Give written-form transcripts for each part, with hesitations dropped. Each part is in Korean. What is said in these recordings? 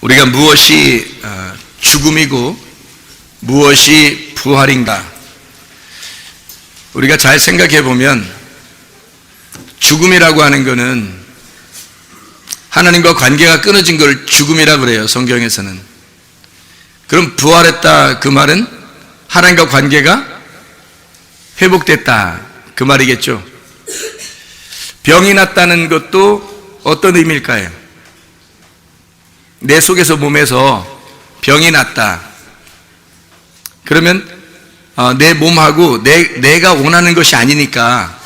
우리가 무엇이 죽음이고 무엇이 부활인가? 우리가 잘 생각해 보면 죽음이라고 하는 것은 하나님과 관계가 끊어진 걸 죽음이라고 그래요, 성경에서는. 그럼 부활했다, 그 말은 하나님과 관계가 회복됐다, 그 말이겠죠. 병이 났다는 것도 어떤 의미일까요? 내 속에서, 몸에서 병이 났다. 그러면 내 몸하고 내가 원하는 것이 아니니까,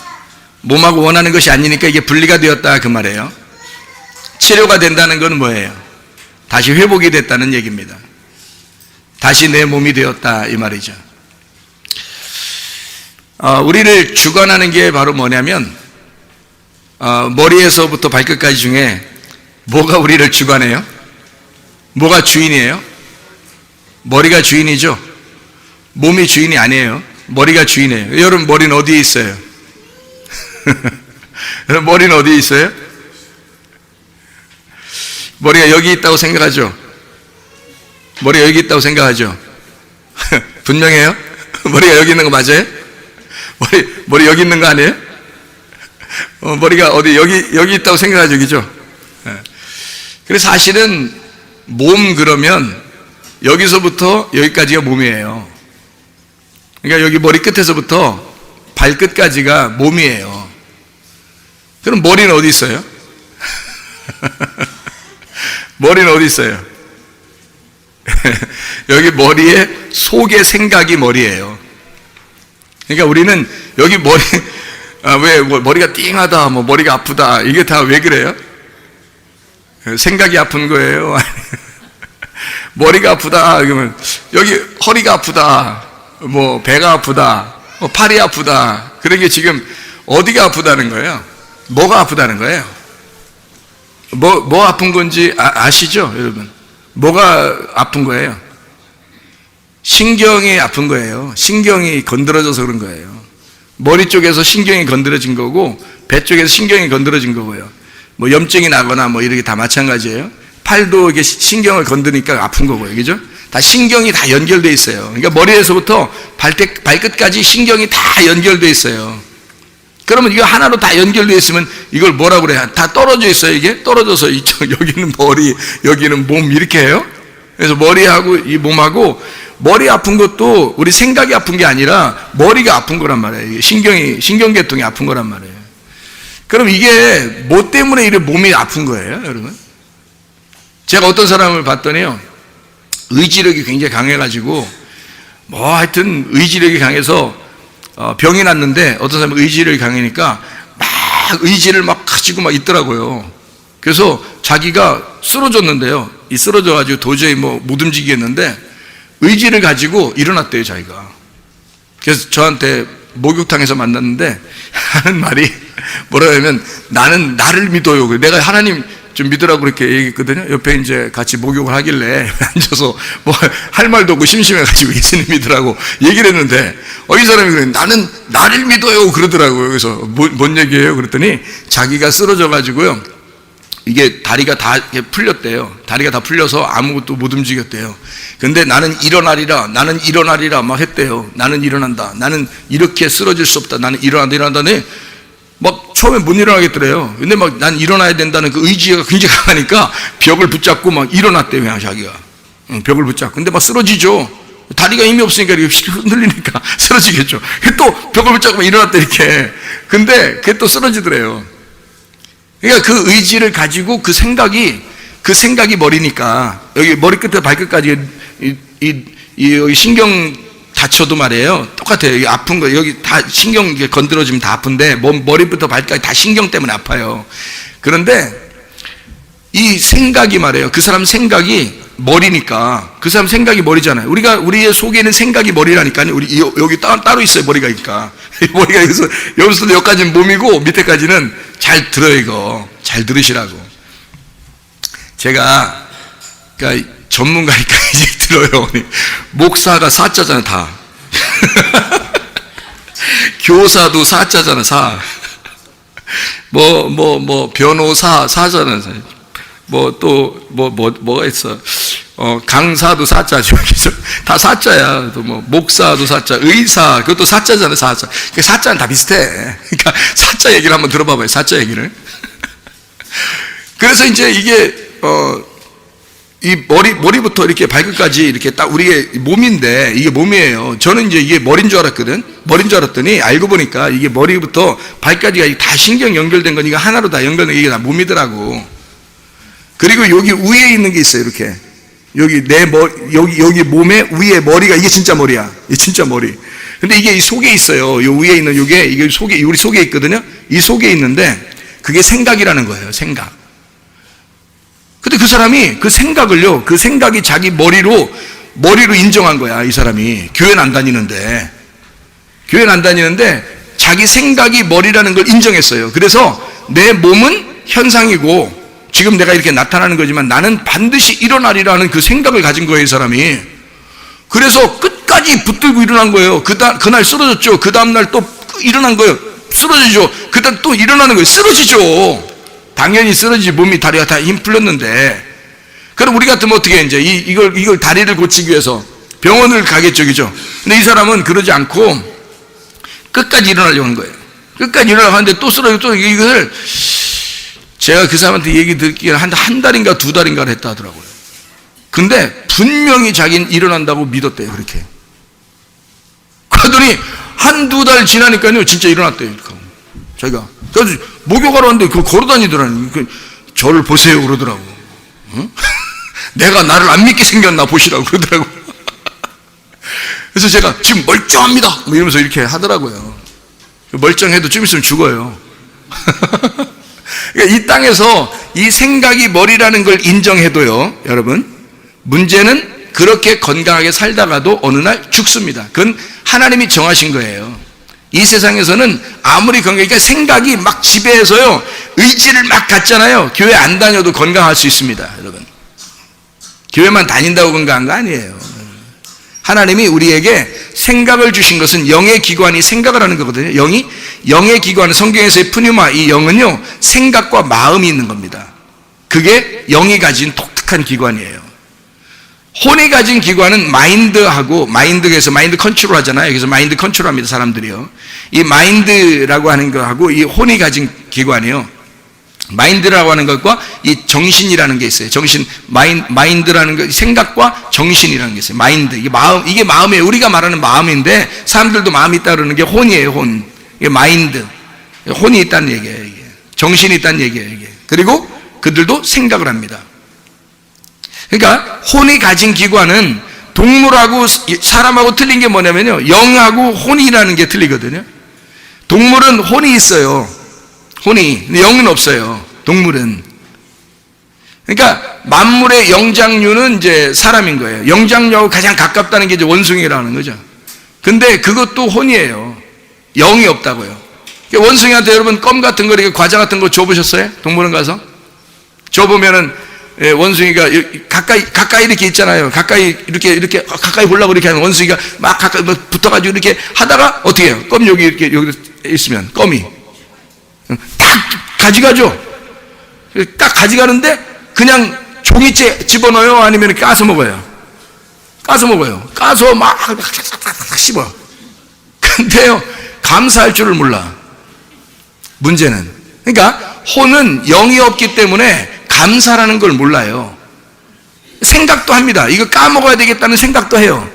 몸하고 원하는 것이 아니니까 이게 분리가 되었다, 그 말이에요. 치료가 된다는 건 뭐예요? 다시 회복이 됐다는 얘기입니다. 다시 내 몸이 되었다, 이 말이죠. 우리를 주관하는 게 바로 뭐냐면, 머리에서부터 발끝까지 중에 뭐가 우리를 주관해요? 뭐가 주인이에요? 머리가 주인이죠. 몸이 주인이 아니에요. 머리가 주인이에요. 여러분, 머리는 어디에 있어요? 여러분, 머리는 어디에 있어요? 머리가 여기 있다고 생각하죠? 머리가 여기 있다고 생각하죠? 분명해요? 머리가 여기 있는 거 맞아요? 머리 여기 있는 거 아니에요? 머리가 어디 여기 있다고 생각하죠, 그죠? 그래서 사실은 몸 그러면 여기서부터 여기까지가 몸이에요. 그러니까 여기 머리 끝에서부터 발끝까지가 몸이에요. 그럼 머리는 어디 있어요? 머리는 어디 있어요? 여기 머리에 속의 생각이 머리예요. 그러니까 우리는 여기 왜 머리가 띵하다, 뭐 머리가 아프다, 이게 다 왜 그래요? 생각이 아픈 거예요. 머리가 아프다 그러면 여기 허리가 아프다, 뭐 배가 아프다, 뭐 팔이 아프다. 그런 게 지금 어디가 아프다는 거예요? 뭐가 아프다는 거예요? 뭐 아픈 건지 아시죠, 여러분? 뭐가 아픈 거예요? 신경이 아픈 거예요. 신경이 건드려져서 그런 거예요. 머리 쪽에서 신경이 건드려진 거고, 배 쪽에서 신경이 건드려진 거고요. 뭐 염증이 나거나 뭐 이렇게 다 마찬가지예요. 팔도 이게 신경을 건드니까 아픈 거고요, 그죠? 다 신경이 다 연결돼 있어요. 그러니까 머리에서부터 발끝까지 신경이 다 연결돼 있어요. 그러면 이거 하나로 다 연결돼 있으면 이걸 뭐라고 그래요? 다 떨어져 있어요. 이게 떨어져서 이쪽, 여기는 머리, 여기는 몸, 이렇게 해요. 그래서 머리하고 이 몸하고, 머리 아픈 것도 우리 생각이 아픈 게 아니라 머리가 아픈 거란 말이에요. 신경계통이 아픈 거란 말이에요. 그럼 이게 뭐 때문에 이렇게 몸이 아픈 거예요, 여러분? 제가 어떤 사람을 봤더니요, 의지력이 굉장히 강해가지고, 뭐 하여튼 의지력이 강해서 병이 났는데, 어떤 사람은 의지력이 강하니까 막 의지를 막 가지고 막 있더라고요. 그래서 자기가 쓰러졌는데요, 이 쓰러져가지고 도저히 뭐 못 움직이겠는데 의지를 가지고 일어났대요, 자기가. 그래서 저한테 목욕탕에서 만났는데 하는 말이 뭐라고 하면, 나는 나를 믿어요. 내가 하나님 좀 믿으라고 그렇게 얘기했거든요. 옆에 이제 같이 목욕을 하길래 앉아서 뭐 할 말도 없고 심심해가지고 예수님 믿으라고 얘기를 했는데, 이 사람이 그래, 나는 나를 믿어요, 그러더라고요. 그래서 뭔 얘기예요? 그랬더니 자기가 쓰러져가지고요, 이게 다리가 다 풀렸대요. 다리가 다 풀려서 아무것도 못 움직였대요. 근데 나는 일어나리라 막 했대요. 나는 일어난다. 나는 이렇게 쓰러질 수 없다. 나는 일어난다니 막 처음에 못 일어나겠더래요. 근데 막 난 일어나야 된다는 그 의지가 굉장히 강하니까 벽을 붙잡고 막 일어났대요, 그냥 자기가. 벽을 붙잡고. 근데 막 쓰러지죠. 다리가 힘이 없으니까 이렇게 흔들리니까 쓰러지겠죠. 또 벽을 붙잡고 일어났대, 이렇게. 근데 그게 또 쓰러지더래요. 그러니까 그 의지를 가지고 그 생각이 머리니까, 여기 머리끝에서 발끝까지 여기 신경 다쳐도 말이에요, 똑같아요. 여기 아픈 거, 여기 다 신경 건드려지면 다 아픈데, 머리부터 발끝까지 다 신경 때문에 아파요. 그런데 이 생각이 말이에요, 그 사람 생각이 머리니까, 그 사람 생각이 머리잖아요. 우리의 속에는 생각이 머리라니까요. 우리 여기 따로 있어요, 머리가. 그러니까 머리가 여기서부터 여기까지는 몸이고, 밑에까지는 잘 들어요. 이거 잘 들으시라고. 제가 그러니까 전문가니까 이제 들어요. 목사가 사자잖아, 다. 교사도 사자잖아, 사. 변호사 사잖아. 뭐가 있어? 강사도 사자죠. 다 사자야. 또 목사도 사자, 의사, 그것도 사자잖아요, 사자. 사자는 다 비슷해. 그러니까 사자 얘기를 한번 들어봐봐요, 사자 얘기를. 그래서 이제 이게, 이 머리부터 이렇게 발끝까지 이렇게 딱 우리의 몸인데, 이게 몸이에요. 저는 이제 이게 머리인 줄 알았거든. 머리인 줄 알았더니 알고 보니까 이게 머리부터 발까지가 다 신경 연결된 거니까 하나로 다 연결된 게 이게 다 몸이더라고. 그리고 여기 위에 있는 게 있어요, 이렇게. 여기 여기 몸에 위에 머리가, 이게 진짜 머리야. 이게 진짜 머리. 근데 이게 이 속에 있어요. 이 위에 있는 이게 속에, 우리 속에 있거든요. 이 속에 있는데, 그게 생각이라는 거예요, 생각. 근데 그 사람이 그 생각을요, 그 생각이 자기 머리로 인정한 거야, 이 사람이. 교회는 안 다니는데 자기 생각이 머리라는 걸 인정했어요. 그래서 내 몸은 현상이고, 지금 내가 이렇게 나타나는 거지만 나는 반드시 일어나리라는 그 생각을 가진 거예요, 이 사람이. 그래서 끝까지 붙들고 일어난 거예요. 그날 쓰러졌죠. 그 다음날 또 일어난 거예요. 쓰러지죠. 그 다음 또 일어나는 거예요. 쓰러지죠. 당연히 쓰러지지. 몸이, 다리가 다 힘 풀렸는데. 그럼 우리 같으면 어떻게 해, 이제 이걸 다리를 고치기 위해서 병원을 가겠죠, 그죠? 근데 이 사람은 그러지 않고 끝까지 일어나려고 하는 거예요. 끝까지 일어나려고 하는데 또 쓰러지고, 또 이걸 제가 그 사람한테 얘기 듣기에 한 달인가 두 달인가를 했다 하더라고요. 근데 분명히 자기는 일어난다고 믿었대요, 그렇게. 그러더니 한두 달 지나니까요, 진짜 일어났대요, 이렇게. 자기가. 그래서 목욕하러 왔는데 그거 걸어 다니더라니. 저를 보세요, 그러더라고. 응? 내가 나를 안 믿게 생겼나 보시라고 그러더라고. 그래서 제가 지금 멀쩡합니다, 뭐 이러면서 이렇게 하더라고요. 멀쩡해도 좀 있으면 죽어요. 그러니까 이 땅에서 이 생각이 머리라는 걸 인정해도요, 여러분, 문제는 그렇게 건강하게 살다가도 어느 날 죽습니다. 그건 하나님이 정하신 거예요. 이 세상에서는 아무리 건강하니까 생각이 막 지배해서요, 의지를 막 갖잖아요. 교회 안 다녀도 건강할 수 있습니다, 여러분. 교회만 다닌다고 건강한 거 아니에요. 하나님이 우리에게 생각을 주신 것은 영의 기관이 생각을 하는 거거든요. 영의 기관, 성경에서의 푸뉴마, 이 영은요, 생각과 마음이 있는 겁니다. 그게 영이 가진 독특한 기관이에요. 혼이 가진 기관은 마인드에서 마인드 컨트롤 하잖아요. 그래서 마인드 컨트롤 합니다, 사람들이요. 이 마인드라고 하는 거하고 이 혼이 가진 기관이요, 마인드라고 하는 것과 이 정신이라는 게 있어요. 마인드라는 거, 생각과 정신이라는 게 있어요. 마인드, 이게 마음이에요. 우리가 말하는 마음인데, 사람들도 마음이 있다 그러는 게 혼이에요, 혼. 이게 마인드. 혼이 있다는 얘기예요, 이게. 정신이 있다는 얘기예요, 이게. 그리고 그들도 생각을 합니다. 그러니까, 혼이 가진 기관은 동물하고 사람하고 틀린 게 뭐냐면요, 영하고 혼이라는 게 틀리거든요. 동물은 혼이 있어요. 혼이. 근데 영은 없어요, 동물은. 그러니까 만물의 영장류는 이제 사람인 거예요. 영장류하고 가장 가깝다는 게 이제 원숭이라는 거죠. 근데 그것도 혼이에요. 영이 없다고요. 그러니까 원숭이한테 여러분 껌 같은 거, 이렇게 과자 같은 거 줘보셨어요? 동물원 가서? 줘보면은 원숭이가 가까이 이렇게 있잖아요. 가까이 가까이 보려고 이렇게 하는 원숭이가 막 가까이 붙어가지고 이렇게 하다가 어떻게 해요? 껌 여기 있으면 껌이 딱 가져가죠. 딱 가져가는데 그냥 종이째 집어넣어요? 아니면 까서 먹어요? 까서 먹어요. 까서 막 씹어. 근데요, 감사할 줄을 몰라. 문제는. 그러니까 혼은 영이 없기 때문에 감사라는 걸 몰라요. 생각도 합니다. 이거 까먹어야 되겠다는 생각도 해요.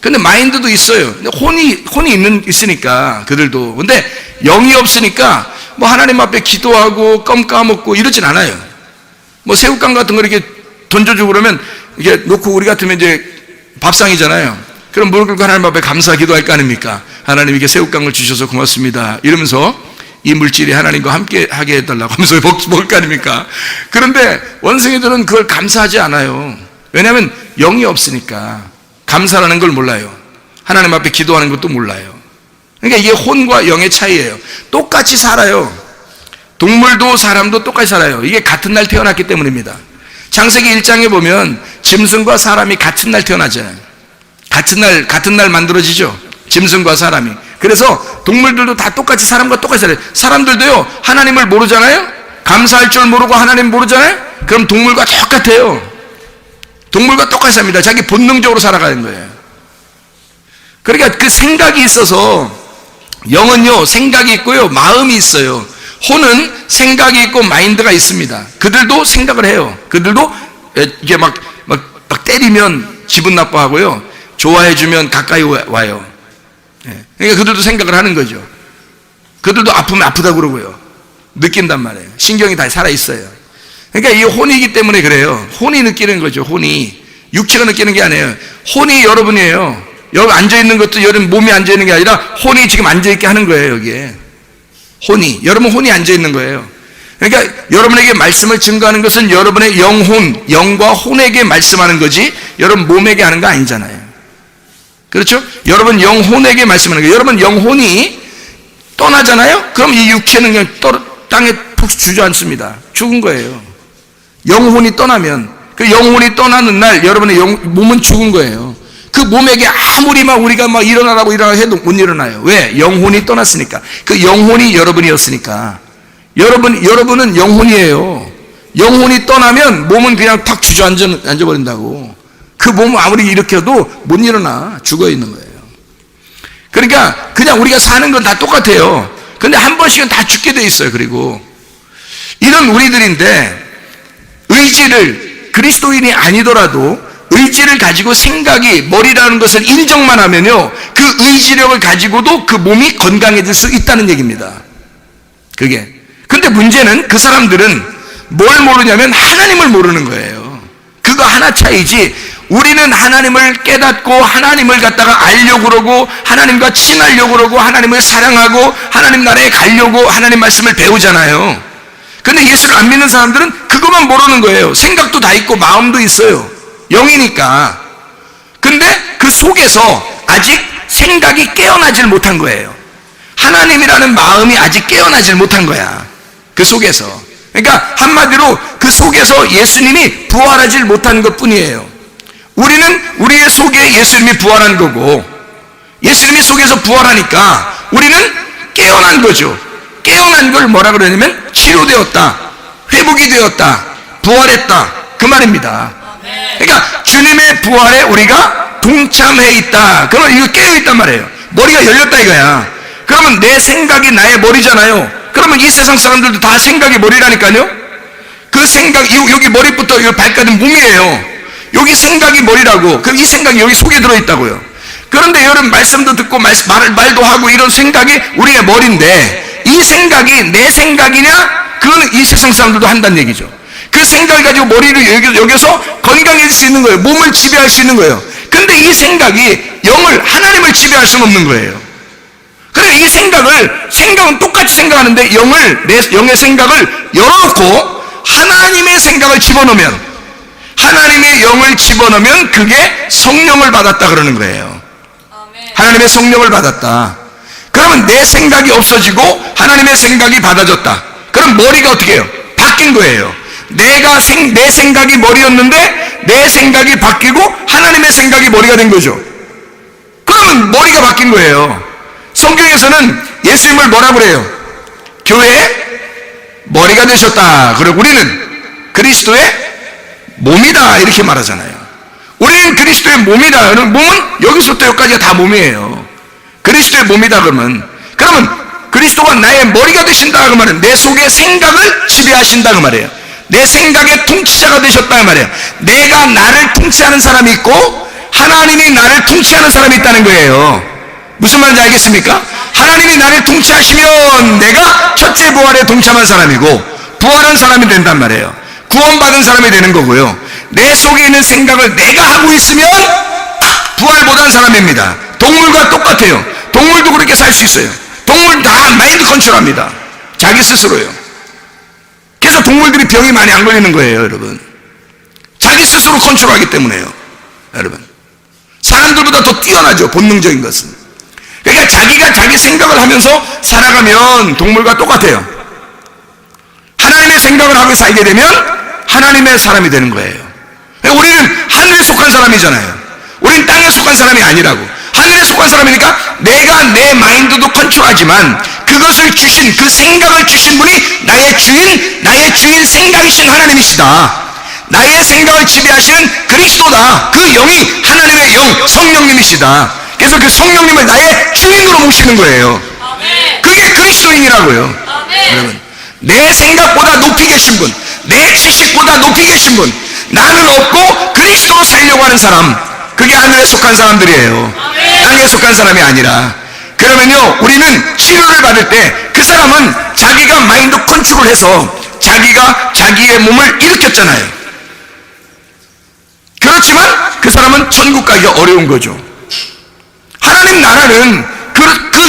근데 마인드도 있어요. 근데 혼이 있으니까 그들도. 근데 영이 없으니까 뭐 하나님 앞에 기도하고 껌 까먹고 이러진 않아요. 뭐 새우깡 같은 거 이렇게 던져주고 그러면 이게 놓고, 우리 같으면 이제 밥상이잖아요. 그럼 무릎 꿇고 하나님 앞에 감사 기도할 거 아닙니까? 하나님 이게 새우깡을 주셔서 고맙습니다, 이러면서 이 물질이 하나님과 함께 하게 해달라고 하면서 먹을 거 아닙니까? 그런데 원숭이들은 그걸 감사하지 않아요. 왜냐하면 영이 없으니까 감사라는 걸 몰라요. 하나님 앞에 기도하는 것도 몰라요. 그러니까 이게 혼과 영의 차이예요. 똑같이 살아요. 동물도 사람도 똑같이 살아요. 이게 같은 날 태어났기 때문입니다. 창세기 1장에 보면 짐승과 사람이 같은 날 태어나잖아요. 같은 날 만들어지죠, 짐승과 사람이. 그래서 동물들도 다 똑같이 사람과 똑같이 살아요. 사람들도요, 하나님을 모르잖아요. 감사할 줄 모르고 하나님 모르잖아요? 그럼 동물과 똑같아요. 동물과 똑같이 삽니다. 자기 본능적으로 살아가는 거예요. 그러니까 그 생각이 있어서, 영은요 생각이 있고요 마음이 있어요. 혼은 생각이 있고 마인드가 있습니다. 그들도 생각을 해요. 그들도 이게 막 때리면 기분 나빠하고요, 좋아해주면 가까이 와요. 그러니까 그들도 생각을 하는 거죠. 그들도 아프면 아프다고 그러고요, 느낀단 말이에요. 신경이 다 살아있어요. 그러니까 이 혼이기 때문에 그래요. 혼이 느끼는 거죠. 혼이, 육체가 느끼는 게 아니에요. 혼이 여러분이에요. 여기 앉아있는 것도 여러분 몸이 앉아있는 게 아니라 혼이 지금 앉아있게 하는 거예요. 여기에 혼이, 여러분 혼이 앉아있는 거예요. 그러니까 여러분에게 말씀을 증거하는 것은 여러분의 영혼, 영과 혼에게 말씀하는 거지 여러분 몸에게 하는 거 아니잖아요. 그렇죠? 여러분 영혼에게 말씀하는 거예요. 여러분 영혼이 떠나잖아요? 그럼 이 육체는 그냥 땅에 푹 주저앉습니다. 죽은 거예요. 영혼이 떠나면, 그 영혼이 떠나는 날 여러분의 몸은 죽은 거예요. 그 몸에게 아무리 우리가 일어나라고 해도 못 일어나요. 왜? 영혼이 떠났으니까. 그 영혼이 여러분이었으니까. 여러분은 영혼이에요. 영혼이 떠나면 몸은 그냥 탁 주저앉아버린다고. 그 몸을 아무리 일으켜도 못 일어나. 죽어 있는 거예요. 그러니까 그냥 우리가 사는 건 다 똑같아요. 근데 한 번씩은 다 죽게 돼 있어요. 그리고 이런 우리들인데, 의지를, 그리스도인이 아니더라도 의지를 가지고 생각이, 머리라는 것을 인정만 하면요, 그 의지력을 가지고도 그 몸이 건강해질 수 있다는 얘기입니다. 그게. 근데 문제는 그 사람들은 뭘 모르냐면 하나님을 모르는 거예요. 그거 하나 차이지, 우리는 하나님을 깨닫고 하나님을 갖다가 알려고 그러고 하나님과 친하려고 그러고 하나님을 사랑하고 하나님 나라에 가려고 하나님 말씀을 배우잖아요. 근데 예수를 안 믿는 사람들은 그것만 모르는 거예요. 생각도 다 있고 마음도 있어요. 영이니까. 근데 그 속에서 아직 생각이 깨어나질 못한 거예요. 하나님이라는 마음이 아직 깨어나질 못한 거야. 그 속에서. 그러니까 한마디로 그 속에서 예수님이 부활하질 못한 것 뿐이에요. 우리는 우리의 속에 예수님이 부활한 거고, 예수님이 속에서 부활하니까 우리는 깨어난 거죠. 깨어난 걸 뭐라 그러냐면 치료되었다, 회복이 되었다, 부활했다, 그 말입니다. 그러니까 주님의 부활에 우리가 동참해 있다. 그러면 이거 깨어 있단 말이에요. 머리가 열렸다 이거야. 그러면 내 생각이 나의 머리잖아요. 그러면 이 세상 사람들도 다 생각이 머리라니까요. 그 생각, 여기 머리부터 여기 발까지 몸이에요. 여기 생각이 머리라고. 그럼 이 생각이 여기 속에 들어있다고요. 그런데 여러분 말씀도 듣고 말도 하고 이런 생각이 우리의 머리인데, 이 생각이 내 생각이냐? 그거는 이 세상 사람들도 한다는 얘기죠. 그 생각을 가지고 머리를 여기서 건강해질 수 있는 거예요. 몸을 지배할 수 있는 거예요. 근데 이 생각이 하나님을 지배할 수는 없는 거예요. 그래서 이 생각은 똑같이 생각하는데 내 영의 생각을 열어놓고 하나님의 생각을 집어넣으면, 하나님의 영을 집어넣으면 그게 성령을 받았다 그러는 거예요. 하나님의 성령을 받았다. 그러면 내 생각이 없어지고 하나님의 생각이 받아졌다. 그럼 머리가 어떻게 해요? 바뀐 거예요. 내 생각이 머리였는데 내 생각이 바뀌고 하나님의 생각이 머리가 된 거죠. 그러면 머리가 바뀐 거예요. 성경에서는 예수님을 뭐라 그래요? 교회의 머리가 되셨다. 그리고 우리는 그리스도의 몸이다 이렇게 말하잖아요. 우리는 그리스도의 몸이다. 몸은 여기서부터 여기까지가 다 몸이에요. 그리스도의 몸이다 그러면 그리스도가 나의 머리가 되신다 그 말은 내 속의 생각을 지배하신다 그 말이에요. 내 생각의 통치자가 되셨다 그 말이에요. 내가 나를 통치하는 사람이 있고 하나님이 나를 통치하는 사람이 있다는 거예요. 무슨 말인지 알겠습니까? 하나님이 나를 통치하시면 내가 첫째 부활에 동참한 사람이고 부활한 사람이 된단 말이에요. 구원받은 사람이 되는 거고요. 내 속에 있는 생각을 내가 하고 있으면 부활 못한 사람입니다. 동물과 똑같아요. 동물도 그렇게 살 수 있어요. 동물 다 마인드 컨트롤합니다. 자기 스스로요. 그래서 동물들이 병이 많이 안 걸리는 거예요, 여러분. 자기 스스로 컨트롤하기 때문에요, 여러분. 사람들보다 더 뛰어나죠, 본능적인 것은. 그러니까 자기가 자기 생각을 하면서 살아가면 동물과 똑같아요. 하나님의 생각을 하고 살게 되면 하나님의 사람이 되는 거예요. 우리는 하늘에 속한 사람이잖아요. 우리는 땅에 속한 사람이 아니라고. 하늘에 속한 사람이니까 내가 내 마인드도 컨트롤하지만 그 그것을 주신, 그 생각을 주신 분이 나의 주인 생각이신 하나님이시다. 나의 생각을 지배하시는 그리스도다. 그 영이 하나님의 영, 성령님이시다. 그래서 그 성령님을 나의 주인으로 모시는 거예요. 그게 그리스도인이라고요. 여러분, 내 생각보다 높이 계신 분, 내 지식보다 높이 계신 분, 나는 없고 그리스도로 살려고 하는 사람, 그게 하늘에 속한 사람들이에요. 땅에 속한 사람이 아니라. 그러면요, 우리는 치료를 받을 때 그 사람은 자기가 마인드 컨트롤해서 자기가 자기의 몸을 일으켰잖아요. 그렇지만 그 사람은 천국 가기가 어려운 거죠. 하나님 나라는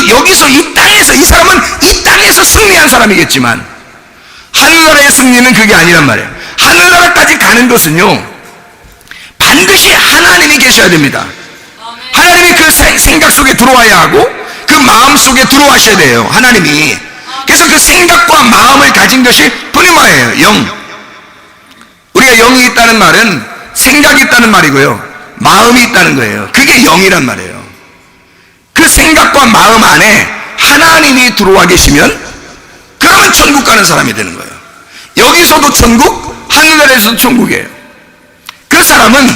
여기서 이 땅에서, 이 사람은 이 땅에서 승리한 사람이겠지만 하늘나라의 승리는 그게 아니란 말이에요. 하늘나라까지 가는 것은요, 반드시 하나님이 계셔야 됩니다. 하나님이 그 생각 속에 들어와야 하고 그 마음 속에 들어와셔야 돼요. 하나님이. 그래서 그 생각과 마음을 가진 것이 뿌리마예요. 영. 우리가 영이 있다는 말은 생각이 있다는 말이고요, 마음이 있다는 거예요. 그게 영이란 말이에요. 그 생각과 마음 안에 하나님이 들어와 계시면 그러면 천국 가는 사람이 되는 거예요. 여기서도 천국, 하늘나라에서도 천국이에요. 그 사람은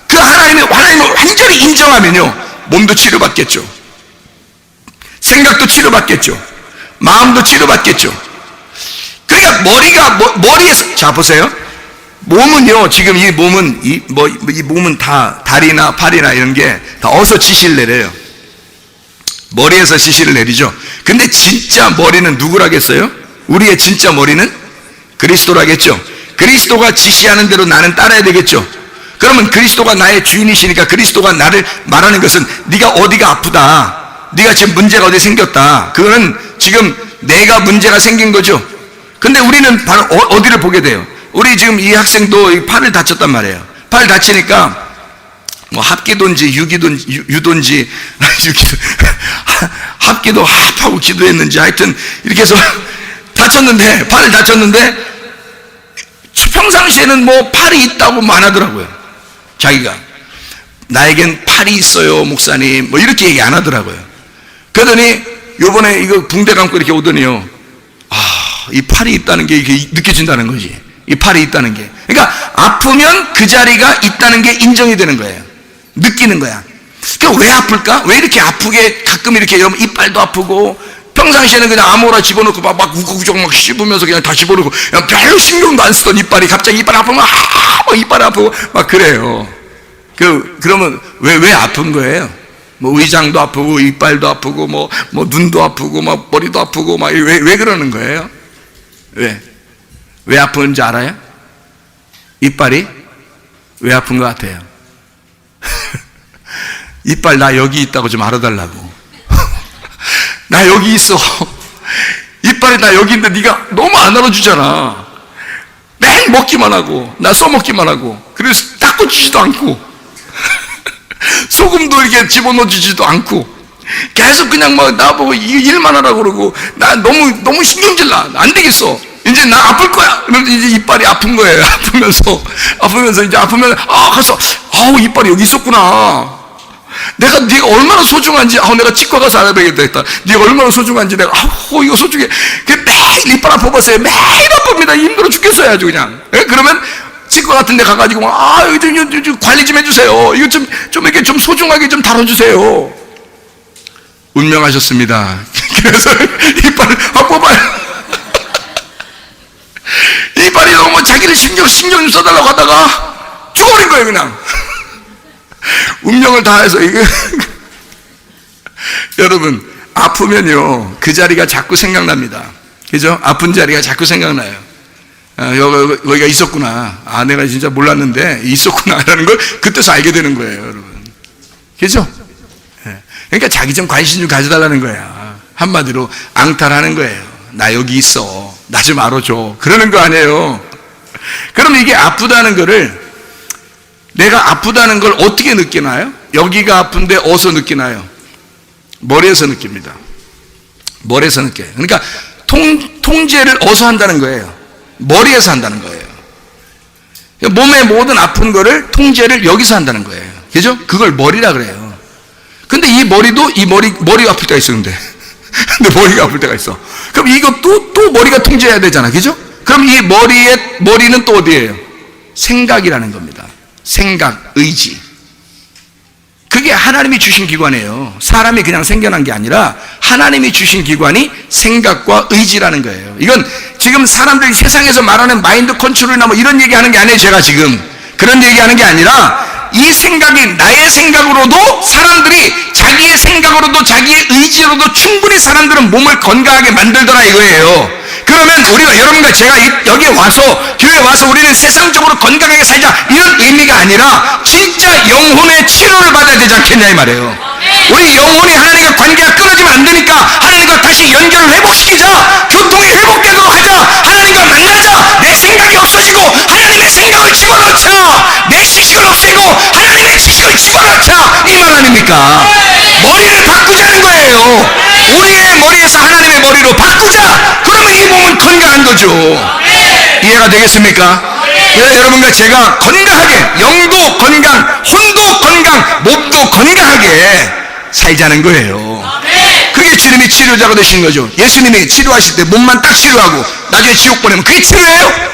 그 하나님을 완전히 인정하면요, 몸도 치료받겠죠, 생각도 치료받겠죠, 마음도 치료받겠죠. 그러니까 머리에서, 자 보세요. 몸은요, 지금 이 몸은 다 다리나 팔이나 이런 게 다 어서 지시를 내려요. 머리에서 지시를 내리죠. 근데 진짜 머리는 누구라겠어요? 우리의 진짜 머리는 그리스도라겠죠. 그리스도가 지시하는 대로 나는 따라야 되겠죠. 그러면 그리스도가 나의 주인이시니까 그리스도가 나를 말하는 것은 네가 어디가 아프다, 네가 지금 문제가 어디 생겼다, 그거는 지금 내가 문제가 생긴 거죠. 근데 우리는 바로 어디를 보게 돼요? 우리 지금 이 학생도 팔을 다쳤단 말이에요. 팔 다치니까 뭐 합기도인지 유도인지 합기도 합하고 기도했는지 하여튼 이렇게 해서 다쳤는데, 팔을 다쳤는데 평상시에는 뭐 팔이 있다고 안 하더라고요. 자기가 나에겐 팔이 있어요 목사님 뭐 이렇게 얘기 안 하더라고요. 그러더니 요번에 이거 붕대 감고 이렇게 오더니요, 이 팔이 있다는 게 이게 느껴진다는 거지. 이 팔이 있다는 게. 그러니까 아프면 그 자리가 있다는 게 인정이 되는 거예요. 느끼는 거야. 그러니까 왜 아플까? 왜 이렇게 아프게 가끔 이렇게 여러분 이빨도 아프고, 평상시에는 그냥 아무거나 집어넣고 막 우걱우걱 막 씹으면서 그냥 다 집어넣고 그냥 별로 신경도 안 쓰던 이빨이 갑자기 이빨 아프면 막 이빨 아프고 막 그래요. 그러면 왜 아픈 거예요? 뭐 의장도 아프고 이빨도 아프고 뭐 눈도 아프고 막 머리도 아프고 막 왜 그러는 거예요? 왜 아픈지 알아요? 이빨이 왜 아픈 것 같아요? 이빨 나 여기 있다고 좀 알아달라고. 나 여기 있어. 이빨이 나 여기 있는데 네가 너무 안 알아주잖아. 매일 먹기만 하고 나 써먹기만 하고, 그래서 닦아주지도 않고 소금도 이렇게 집어넣어주지도 않고 계속 그냥 막 나보고 일만 하라고 그러고, 나 너무 신경질 나. 안 되겠어. 이제 나 아플 거야. 그럼 이제 이빨이 아픈 거예요. 아프면서 이제 아프면 가서 이빨이 여기 있었구나. 네가 얼마나 소중한지 내가 치과 가서 알아봐야겠다. 네가 얼마나 소중한지 내가 이거 소중해. 매일 이빨 아파봤어요. 매일 아픕니다. 힘들어 죽겠어요 아주 그냥. 그러면 치과 같은 데 가가지고 이거 좀 관리 좀 해주세요. 이거 좀 이렇게 좀 소중하게 좀 다뤄주세요. 운명하셨습니다. 그래서 이빨을 뽑아요. 이빨이 너무 자기를 신경 좀 써달라고 하다가 죽어버린 거예요 그냥. 운명을 다해서 이게 여러분, 아프면요 그 자리가 자꾸 생각납니다. 그죠? 아픈 자리가 자꾸 생각나요. 여기가 있었구나. 내가 진짜 몰랐는데 있었구나 라는 걸 그때서 알게 되는 거예요 여러분. 그죠? 그러니까 자기 좀 관심 좀 가져달라는 거야. 한마디로 앙탈하는 거예요. 나 여기 있어, 나 좀 알아줘, 그러는 거 아니에요. 그럼 이게 아프다는 거를, 내가 아프다는 걸 어떻게 느끼나요? 여기가 아픈데 어디서 느끼나요? 머리에서 느낍니다. 머리에서 느껴요. 그러니까 통제를 어디서 한다는 거예요? 머리에서 한다는 거예요. 몸의 모든 아픈 거를 통제를 여기서 한다는 거예요. 그죠? 그걸 머리라 그래요. 근데 이 머리도 머리 아플 때가 있었는데 근데 머리가 아플 때가 있어. 그럼 이것도 또 머리가 통제해야 되잖아. 그죠? 그럼 이 머리는 또 어디예요? 생각이라는 겁니다. 생각, 의지. 그게 하나님이 주신 기관이에요. 사람이 그냥 생겨난 게 아니라 하나님이 주신 기관이 생각과 의지라는 거예요. 이건 지금 사람들이 세상에서 말하는 마인드 컨트롤이나 뭐 이런 얘기 하는 게 아니에요. 제가 지금 그런 얘기 하는 게 아니라 이 생각이 나의 생각으로도 사람들이 자기의 생각으로도 자기의 의지로도 충분히 사람들은 몸을 건강하게 만들더라 이거예요. 그러면 우리가 여러분과 제가 여기에 와서 교회에 와서 우리는 세상적으로 건강하게 살자 이런 의미가 아니라 진짜 영혼의 치료를 받아야 되지 않겠냐 이 말이에요. 우리 영혼이 하나님과 관계가 끊어지면 안 되니까 하나님과 다시 연결을 회복시키자. 교통이 회복되도록 하자. 하나님과 만나자. 내 생각이 없어지고 하나님의 생각을 집어넣자. 내 지식을 없애고 하나님의 지식을 집어넣자. 이 말 아닙니까? 머리를 바꾸자는 거예요. 우리의 머리에서 하나님의 머리로 바꾸자. 그러면 이 몸은 건강한 거죠. 이해가 되겠습니까? 그래서 여러분과 제가 건강하게, 영도 건강, 혼도 건강, 몸도 건강하게 살자는 거예요. 그게 주님이 치료자가 되신 거죠. 예수님이 치료하실 때 몸만 딱 치료하고 나중에 지옥 보내면 그게 치료예요?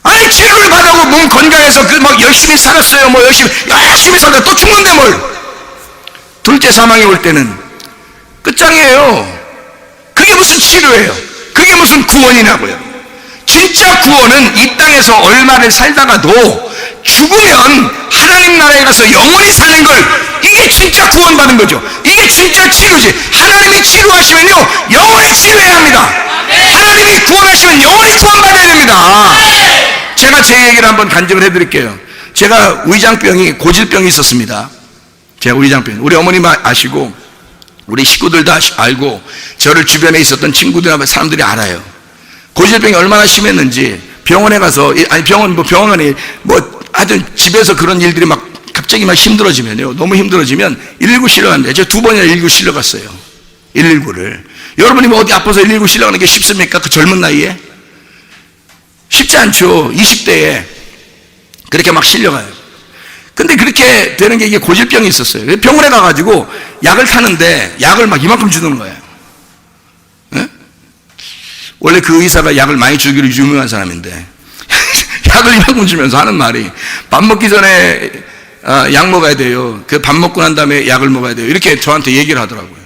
아니, 치료를 받아고 몸 건강해서 막 열심히 살았어요. 뭐 열심히 살다 또 죽는데 뭘. 둘째 사망이 올 때는 끝장이에요. 그게 무슨 치료예요? 그게 무슨 구원이냐고요? 진짜 구원은 이 땅에서 얼마를 살다가도 죽으면 하나님 나라에 가서 영원히 사는 걸, 이게 진짜 구원받은 거죠. 이게 진짜 치료지. 하나님이 치료하시면요 영원히 치료해야 합니다. 하나님이 구원하시면 영원히 구원받아야 됩니다. 제가 제 얘기를 한번 간증을 해드릴게요. 제가 위장병이, 고질병이 있었습니다. 제가 위장병, 우리 어머님 아시고 우리 식구들 다 알고 저를 주변에 있었던 친구들이나 사람들이 알아요. 고질병이 얼마나 심했는지 병원에 가서, 아니 병원이 하여튼 집에서 그런 일들이 막 갑자기 막 힘들어지면요, 너무 힘들어지면 119 실려갔는데 제가 2번이나 119 실려갔어요. 119를. 여러분이 뭐 어디 아파서 119 실려가는 게 쉽습니까? 그 젊은 나이에? 쉽지 않죠. 20대에 그렇게 막 실려가요. 근데 그렇게 되는 게 이게 고질병이 있었어요. 병원에 가가지고 약을 타는데 약을 막 이만큼 주는 거예요. 네? 원래 그 의사가 약을 많이 주기로 유명한 사람인데 약을 이만큼 주면서 하는 말이, 밥 먹기 전에 약 먹어야 돼요. 그 밥 먹고 난 다음에 약을 먹어야 돼요. 이렇게 저한테 얘기를 하더라고요.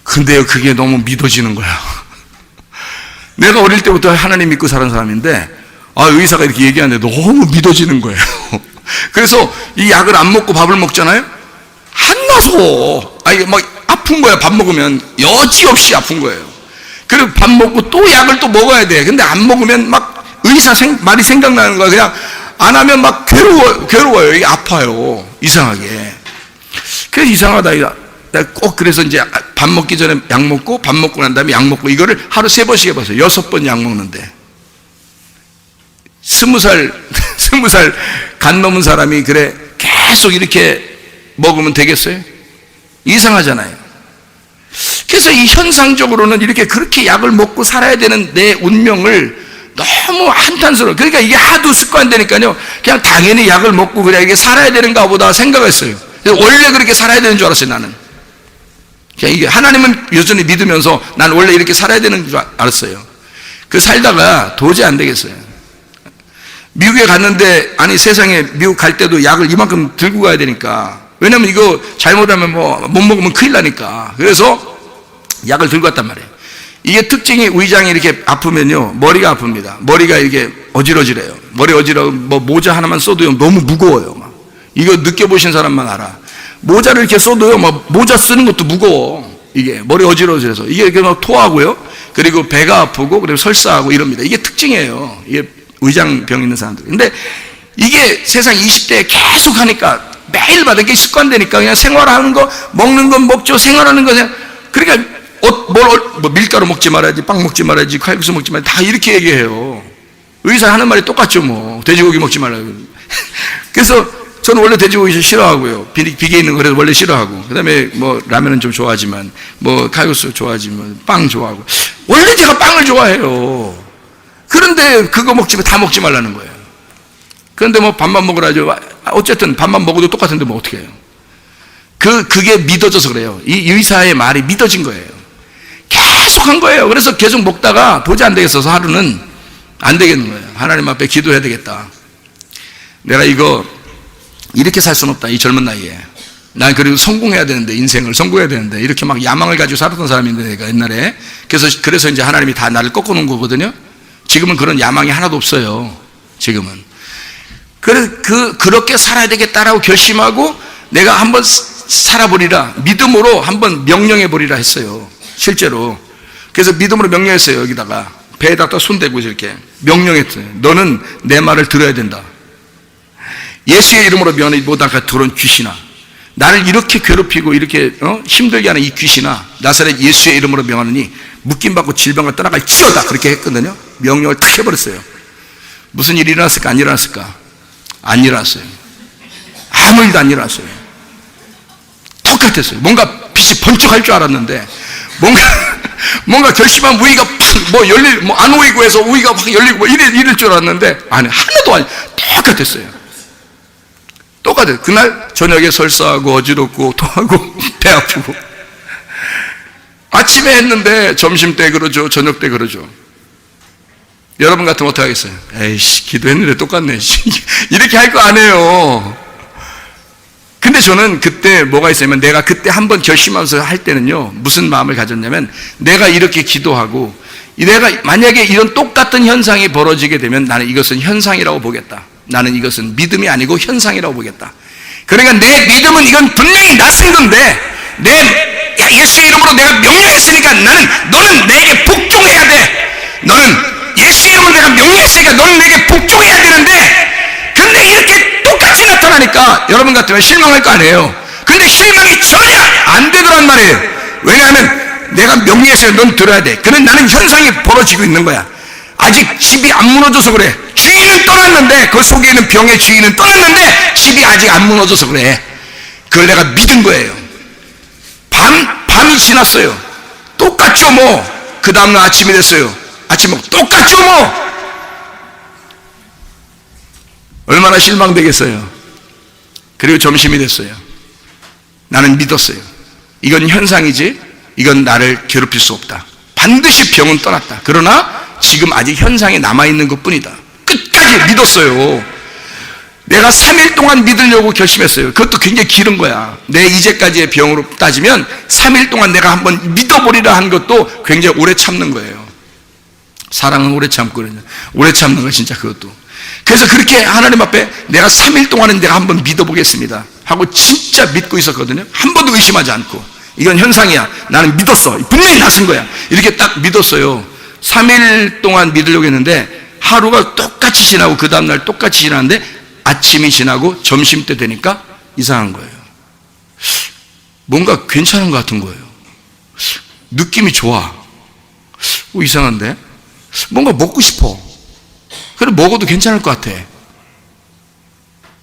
근데요, 그게 너무 믿어지는 거야. 내가 어릴 때부터 하나님 믿고 살은 사람인데 의사가 이렇게 얘기하는데 너무 믿어지는 거예요. 그래서 이 약을 안 먹고 밥을 먹잖아요. 한나서 막 아픈 거야. 밥 먹으면 여지없이 아픈 거예요. 그리고 밥 먹고 또 약을 또 먹어야 돼. 근데 안 먹으면 막 의사 말이 생각나는 거야. 그냥 안 하면 막 괴로워요. 이게 아파요. 이상하게. 그래서 이상하다. 내가 꼭 그래서 이제 밥 먹기 전에 약 먹고 밥 먹고 난 다음에 약 먹고 이거를 하루 3번씩 해봤어요. 6번 약 먹는데. 20살 간 넘은 사람이 그래 계속 이렇게 먹으면 되겠어요? 이상하잖아요. 그래서 이 현상적으로는 이렇게 그렇게 약을 먹고 살아야 되는 내 운명을 너무 한탄스러워. 그러니까 이게 하도 습관되니까요, 그냥 당연히 약을 먹고 그래 이게 살아야 되는가 보다 생각했어요. 원래 그렇게 살아야 되는 줄 알았어요. 나는 그냥 이게 하나님은 여전히 믿으면서 난 원래 이렇게 살아야 되는 줄 알았어요. 그 살다가 도저히 안 되겠어요. 미국에 갔는데, 아니 세상에 미국 갈 때도 약을 이만큼 들고 가야 되니까, 왜냐면 이거 잘못하면 못 먹으면 큰일 나니까. 그래서 약을 들고 갔단 말이에요. 이게 특징이, 위장이 이렇게 아프면요 머리가 아픕니다. 머리가 이렇게 어지러지래요. 머리 어지러워. 모자 하나만 써도요 너무 무거워요. 막. 이거 느껴보신 사람만 알아. 모자를 이렇게 써도요 모자 쓰는 것도 무거워. 이게 머리 어지러워져서 이게 이렇게 막 토하고요, 그리고 배가 아프고, 그리고 설사하고 이럽니다. 이게 특징이에요. 이게 위장병 있는 사람들. 근데 이게 세상 20대에 계속 하니까, 매일 받은 게 습관되니까 그냥 생활하는 거, 먹는 건 먹죠, 생활하는 거 그냥. 그러니까 밀가루 먹지 말아야지, 빵 먹지 말아야지, 칼국수 먹지 말아야지, 다 이렇게 얘기해요. 의사 하는 말이 똑같죠. 뭐 돼지고기 먹지 말라고. 그래서 저는 원래 돼지고기 싫어하고요, 비계 있는 거 그래서 원래 싫어하고, 그 다음에 라면은 좀 좋아하지만, 칼국수 좋아하지만, 빵 좋아하고, 원래 제가 빵을 좋아해요. 그런데 그거 다 먹지 말라는 거예요. 그런데 밥만 먹으라죠. 어쨌든 밥만 먹어도 똑같은데 어떻게 해요? 그게 믿어져서 그래요. 이 의사의 말이 믿어진 거예요. 계속 한 거예요. 그래서 계속 먹다가 도저히 안 되겠어서 하루는 안 되겠는 거예요. 하나님 앞에 기도해야 되겠다. 내가 이거 이렇게 살 수는 없다. 이 젊은 나이에. 난 그래도 성공해야 되는데, 인생을 성공해야 되는데, 이렇게 막 야망을 가지고 살았던 사람인데, 내가 옛날에. 그래서 이제 하나님이 다 나를 꺾어놓은 거거든요. 지금은 그런 야망이 하나도 없어요. 지금은. 그렇게 살아야 되겠다라고 결심하고, 내가 한번 살아보리라. 믿음으로 한번 명령해보리라 했어요. 실제로. 그래서 믿음으로 명령했어요. 여기다가. 배에다 또 손대고 이렇게. 명령했어요. 너는 내 말을 들어야 된다. 예수의 이름으로 명하니 못하가 들어온 귀신아. 나를 이렇게 괴롭히고 이렇게 힘들게 하는 이 귀신아, 나사렛 예수의 이름으로 명하느니 묶임받고 질병을 떠나갈 지어다. 그렇게 했거든요. 명령을 탁 해버렸어요. 무슨 일이 일어났을까? 안 일어났을까? 안 일어났어요. 아무 일도 안 일어났어요. 똑같았어요. 뭔가 빛이 번쩍할 줄 알았는데, 뭔가 결심한 우위가 팍 안 오이고 해서 우위가 확 열리고 이럴 줄 알았는데, 아니, 하나도 아니, 똑같았어요. 똑같아요. 그날 저녁에 설사하고 어지럽고 토하고 배 아프고, 아침에 했는데 점심 때 그러죠, 저녁 때 그러죠. 여러분 같으면 어떻게 하겠어요? 에이씨, 기도했는데 똑같네. 이렇게 할 거 안 해요. 근데 저는 그때 뭐가 있었냐면, 내가 그때 한번 결심하면서 할 때는요, 무슨 마음을 가졌냐면, 내가 이렇게 기도하고, 내가 만약에 이런 똑같은 현상이 벌어지게 되면 나는 이것은 현상이라고 보겠다. 나는 이것은 믿음이 아니고 현상이라고 보겠다. 그러니까 내 믿음은 이건 분명히 낯선 건데, 예수의 이름으로 내가 명령했으니까 너는 내게 복종해야 돼. 너는 예수의 이름으로 내가 명령했으니까 너는 내게 복종해야 되는데, 근데 이렇게 똑같이 나타나니까 여러분 같으면 실망할 거 아니에요. 근데 실망이 전혀 안 되더란 말이에요. 왜냐하면 내가 명령했어요. 넌 들어야 돼. 그런데 나는 현상이 벌어지고 있는 거야. 아직 집이 안 무너져서 그래. 주인은 떠났는데, 그 속에 있는 병의 주인은 떠났는데 집이 아직 안 무너져서 그래. 그걸 내가 믿은 거예요. 밤이 지났어요. 똑같죠 뭐. 그 다음날 아침이 됐어요. 아침 먹고 똑같죠 뭐. 얼마나 실망되겠어요. 그리고 점심이 됐어요. 나는 믿었어요. 이건 현상이지, 이건 나를 괴롭힐 수 없다. 반드시 병은 떠났다. 그러나 지금 아직 현상이 남아있는 것 뿐이다. 끝까지 믿었어요. 내가 3일 동안 믿으려고 결심했어요. 그것도 굉장히 길은 거야. 내 이제까지의 병으로 따지면 3일 동안 내가 한번 믿어보리라 한 것도 굉장히 오래 참는 거예요. 사랑은 오래 참고 그러냐. 오래 참는 거 진짜 그것도. 그래서 그렇게 하나님 앞에 내가 3일 동안은 내가 한번 믿어보겠습니다 하고 진짜 믿고 있었거든요. 한 번도 의심하지 않고. 이건 현상이야. 나는 믿었어. 분명히 낯선 거야. 이렇게 딱 믿었어요. 3일 동안 믿으려고 했는데 하루가 똑같이 지나고 그 다음날 똑같이 지나는데 아침이 지나고 점심때 되니까 이상한 거예요. 뭔가 괜찮은 것 같은 거예요. 느낌이 좋아. 이상한데? 뭔가 먹고 싶어. 그래 먹어도 괜찮을 것 같아.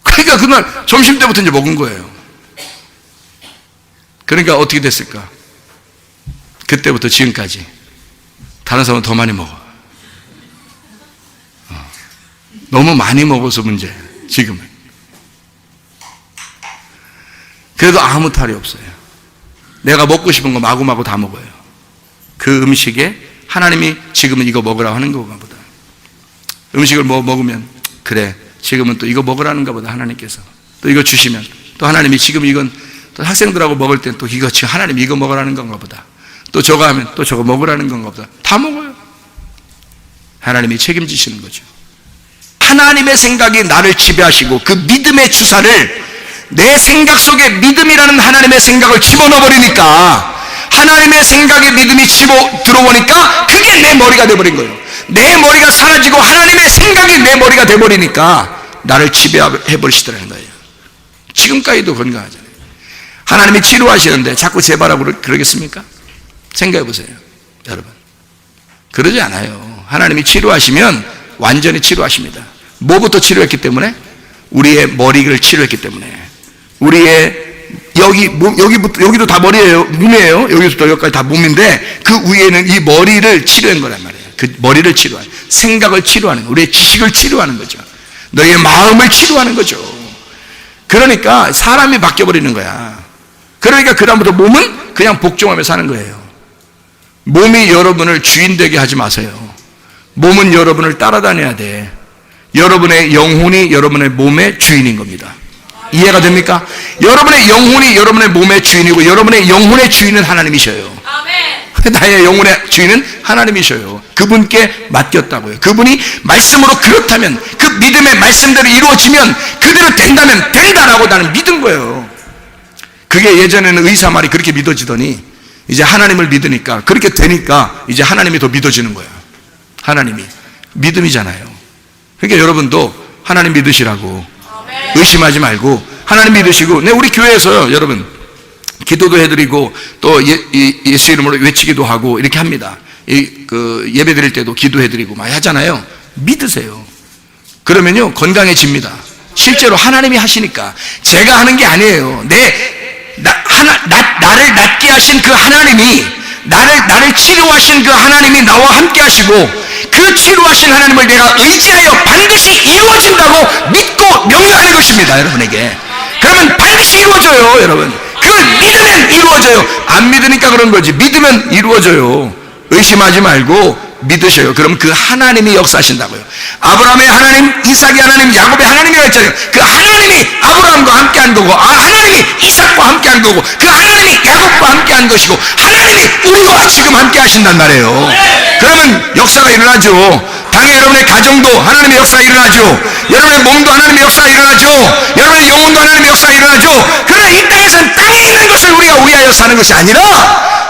그러니까 그날 점심때부터 이제 먹은 거예요. 그러니까 어떻게 됐을까? 그때부터 지금까지 다른 사람은 더 많이 먹어. 너무 많이 먹어서 문제예요. 지금은. 그래도 아무 탈이 없어요. 내가 먹고 싶은 거 마구마구 다 먹어요. 그 음식에 하나님이 지금은 이거 먹으라고 하는 건가 보다. 음식을 먹으면 그래 지금은 또 이거 먹으라는가 보다. 하나님께서 또 이거 주시면 또 하나님이 지금 이건 또 학생들하고 먹을 땐 또 이거 지금 하나님이 이거 먹으라는 건가 보다. 또 저거 하면 또 저거 먹으라는 건가 보다. 다 먹어요. 하나님이 책임지시는 거죠. 하나님의 생각이 나를 지배하시고 그 믿음의 주사를 내 생각 속에 믿음이라는 하나님의 생각을 집어넣어 버리니까 하나님의 생각에 믿음이 들어오니까 그게 내 머리가 돼버린 거예요. 내 머리가 사라지고 하나님의 생각이 내 머리가 돼버리니까 나를 지배해 버리시더라는 거예요. 지금까지도 건강하잖아요. 하나님이 치료하시는데 자꾸 재발하고 그러겠습니까? 생각해 보세요, 여러분. 그러지 않아요. 하나님이 치료하시면 완전히 치료하십니다. 뭐부터 치료했기 때문에? 우리의 머리를 치료했기 때문에. 우리의 여기도 다 머리예요. 몸이에요. 여기서부터 여기까지 다 몸인데 그 위에는 이 머리를 치료한 거란 말이에요. 그 머리를 치료하는, 생각을 치료하는, 우리의 지식을 치료하는 거죠. 너희의 마음을 치료하는 거죠. 그러니까 사람이 바뀌어버리는 거야. 그러니까 그다음부터 몸은 그냥 복종하며 사는 거예요. 몸이 여러분을 주인 되게 하지 마세요. 몸은 여러분을 따라다녀야 돼. 여러분의 영혼이 여러분의 몸의 주인인 겁니다. 이해가 됩니까? 여러분의 영혼이 여러분의 몸의 주인이고 여러분의 영혼의 주인은 하나님이셔요. 나의 영혼의 주인은 하나님이셔요. 그분께 맡겼다고요. 그분이 말씀으로 그렇다면, 그 믿음의 말씀대로 이루어지면, 그대로 된다면 된다라고 나는 믿은 거예요. 그게 예전에는 의사 말이 그렇게 믿어지더니 이제 하나님을 믿으니까, 그렇게 되니까 이제 하나님이 더 믿어지는 거예요. 하나님이 믿음이잖아요. 그러니까 여러분도 하나님 믿으시라고, 의심하지 말고 하나님 믿으시고. 네, 우리 교회에서요, 여러분 기도도 해드리고 또 예수 이름으로 외치기도 하고 이렇게 합니다. 예배 드릴 때도 기도해드리고 많이 하잖아요. 믿으세요. 그러면요 건강해집니다. 실제로 하나님이 하시니까. 제가 하는 게 아니에요. 나를 낫게 하신 그 하나님이, 나를 치료하신 그 하나님이 나와 함께 하시고, 그 치료하신 하나님을 내가 의지하여 반드시 이루어진다고 믿고 명령하는 것입니다. 여러분에게. 그러면 반드시 이루어져요. 여러분, 그걸 믿으면 이루어져요. 안 믿으니까 그런 거지. 믿으면 이루어져요. 의심하지 말고 믿으셔요. 그럼 그 하나님이 역사하신다고요. 아브라함의 하나님, 이삭의 하나님, 야곱의 하나님이라고 했잖아요. 그 하나님이 아브라함과 함께 한 거고, 하나님이 이삭과 함께 한 거고, 그 하나님이 야곱과 함께 한 것이고, 하나님이 우리와 지금 함께 하신단 말이에요. 그러면 역사가 일어나죠. 당연히 여러분의 가정도 하나님의 역사가 일어나죠. 여러분의 몸도 하나님의 역사가 일어나죠. 여러분의 영혼도 하나님의 역사가 일어나죠. 그러나 이 땅에서는 땅에 있는 것을 우리가 위하여 사는 것이 아니라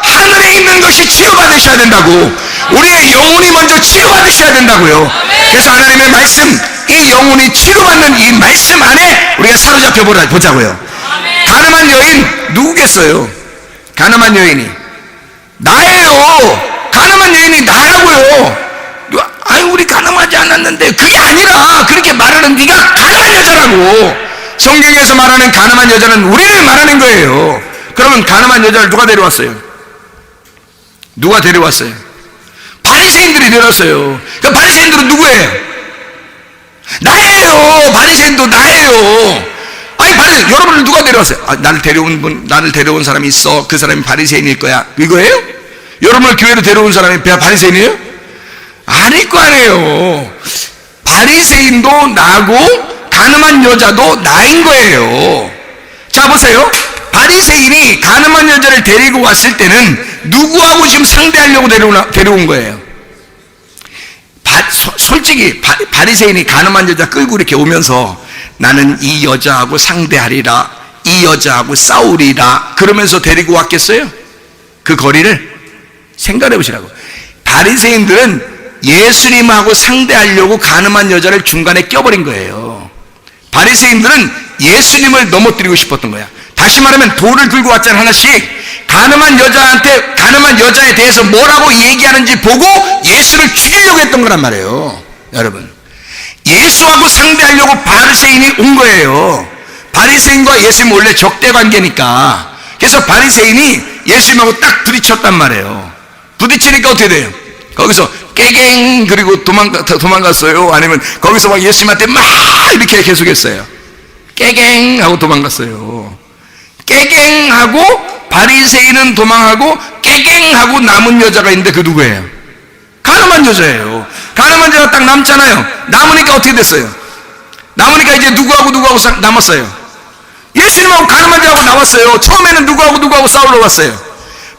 하늘에 있는 것이 치료받으셔야 된다고. 우리의 영혼이 먼저 치료받으셔야 된다고요. 그래서 하나님의 말씀, 이 영혼이 치료받는 이 말씀 안에 우리가 사로잡혀 보자고요. 가늠한 여인 누구겠어요? 가늠한 여인이 나예요. 가늠한 여인이 나라고요. 아니 우리 가늠하지 않았는데. 그게 아니라 그렇게 말하는 네가 가늠한 여자라고. 성경에서 말하는 가늠한 여자는 우리를 말하는 거예요. 그러면 가늠한 여자를 누가 데려왔어요? 누가 데려왔어요? 바리새인들이 데려왔어요. 그 바리새인들은 누구예요? 나예요. 바리새인도 나예요. 아니 여러분을 누가 데려왔어요? 나를 데려온 사람이 있어. 그 사람이 바리새인일 거야. 이거예요? 여러분을 교회로 데려온 사람이 바리새인이에요? 아닐 거 아니에요. 바리새인도 나고 가늠한 여자도 나인 거예요. 자 보세요. 바리새인이 가늠한 여자를 데리고 왔을 때는 누구하고 지금 상대하려고 데려온 거예요? 솔직히 바리새인이 가늠한 여자 끌고 이렇게 오면서 나는 이 여자하고 상대하리라, 이 여자하고 싸우리라 그러면서 데리고 왔겠어요? 그 거리를 생각해 보시라고. 바리새인들은 예수님하고 상대하려고 가늠한 여자를 중간에 껴버린 거예요. 바리새인들은 예수님을 넘어뜨리고 싶었던 거야. 다시 말하면 돌을 들고 왔잖아요. 하나씩. 가늠한 여자에 대해서 뭐라고 얘기하는지 보고 예수를 죽이려고 했던 거란 말이에요. 여러분, 예수하고 상대하려고 바리새인이 온 거예요. 바리새인과 예수님 원래 적대 관계니까. 그래서 바리새인이 예수님하고 딱 부딪혔단 말이에요. 부딪히니까 어떻게 돼요? 거기서 깨갱 그리고 도망갔어요? 아니면 거기서 막 예수님한테 막 이렇게 계속했어요? 깨갱 하고 도망갔어요. 깨갱 하고 바리새인은 도망하고 깨갱 하고 남은 여자가 있는데 그 누구예요? 가늠한 여자예요. 가늠한 여자가 딱 남잖아요. 남으니까 어떻게 됐어요? 남으니까 이제 누구하고 남았어요? 예수님하고 가늠한 자하고 나왔어요. 처음에는 누구하고 싸우러 왔어요?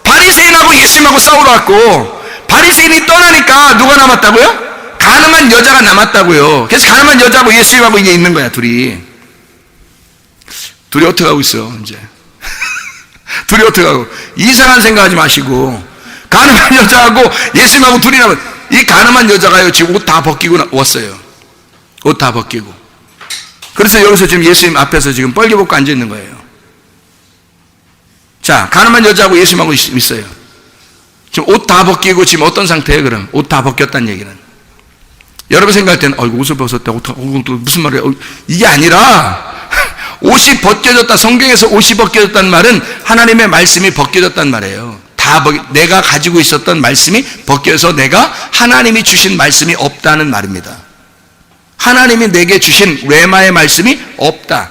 바리새인하고 예수님하고 싸우러 왔고, 바리새인이 떠나니까 누가 남았다고요? 가늠한 여자가 남았다고요. 그래서 가늠한 여자하고 예수님하고 이제 있는 거야. 둘이 어떻게 하고 있어 이제? 둘이 어떻게 하고? 이상한 생각하지 마시고, 가늠한 여자하고 예수님하고 둘이 남은, 이 가늠한 여자가요 지금 옷 다 벗기고 왔어요. 옷 다 벗기고. 그래서 여기서 지금 예수님 앞에서 지금 뻘개 벗고 앉아 있는 거예요. 자, 가늠한 여자하고 예수님하고 있어요. 지금 옷 다 벗기고 지금 어떤 상태예요? 그럼 옷 다 벗겼다는 얘기는, 여러분 생각할 때는 옷을 벗었다, 무슨 말이에요? 이게 아니라 옷이 벗겨졌다, 성경에서 옷이 벗겨졌다는 말은 하나님의 말씀이 벗겨졌다는 말이에요. 내가 가지고 있었던 말씀이 벗겨서 내가 하나님이 주신 말씀이 없다는 말입니다. 하나님이 내게 주신 레마의 말씀이 없다.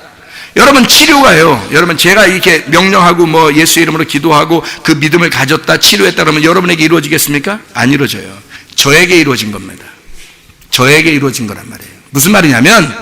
여러분, 치료가요, 여러분, 제가 이렇게 명령하고 뭐 예수 이름으로 기도하고 그 믿음을 가졌다 치료했다 그러면 여러분에게 이루어지겠습니까? 안 이루어져요. 저에게 이루어진 겁니다. 저에게 이루어진 거란 말이에요. 무슨 말이냐면,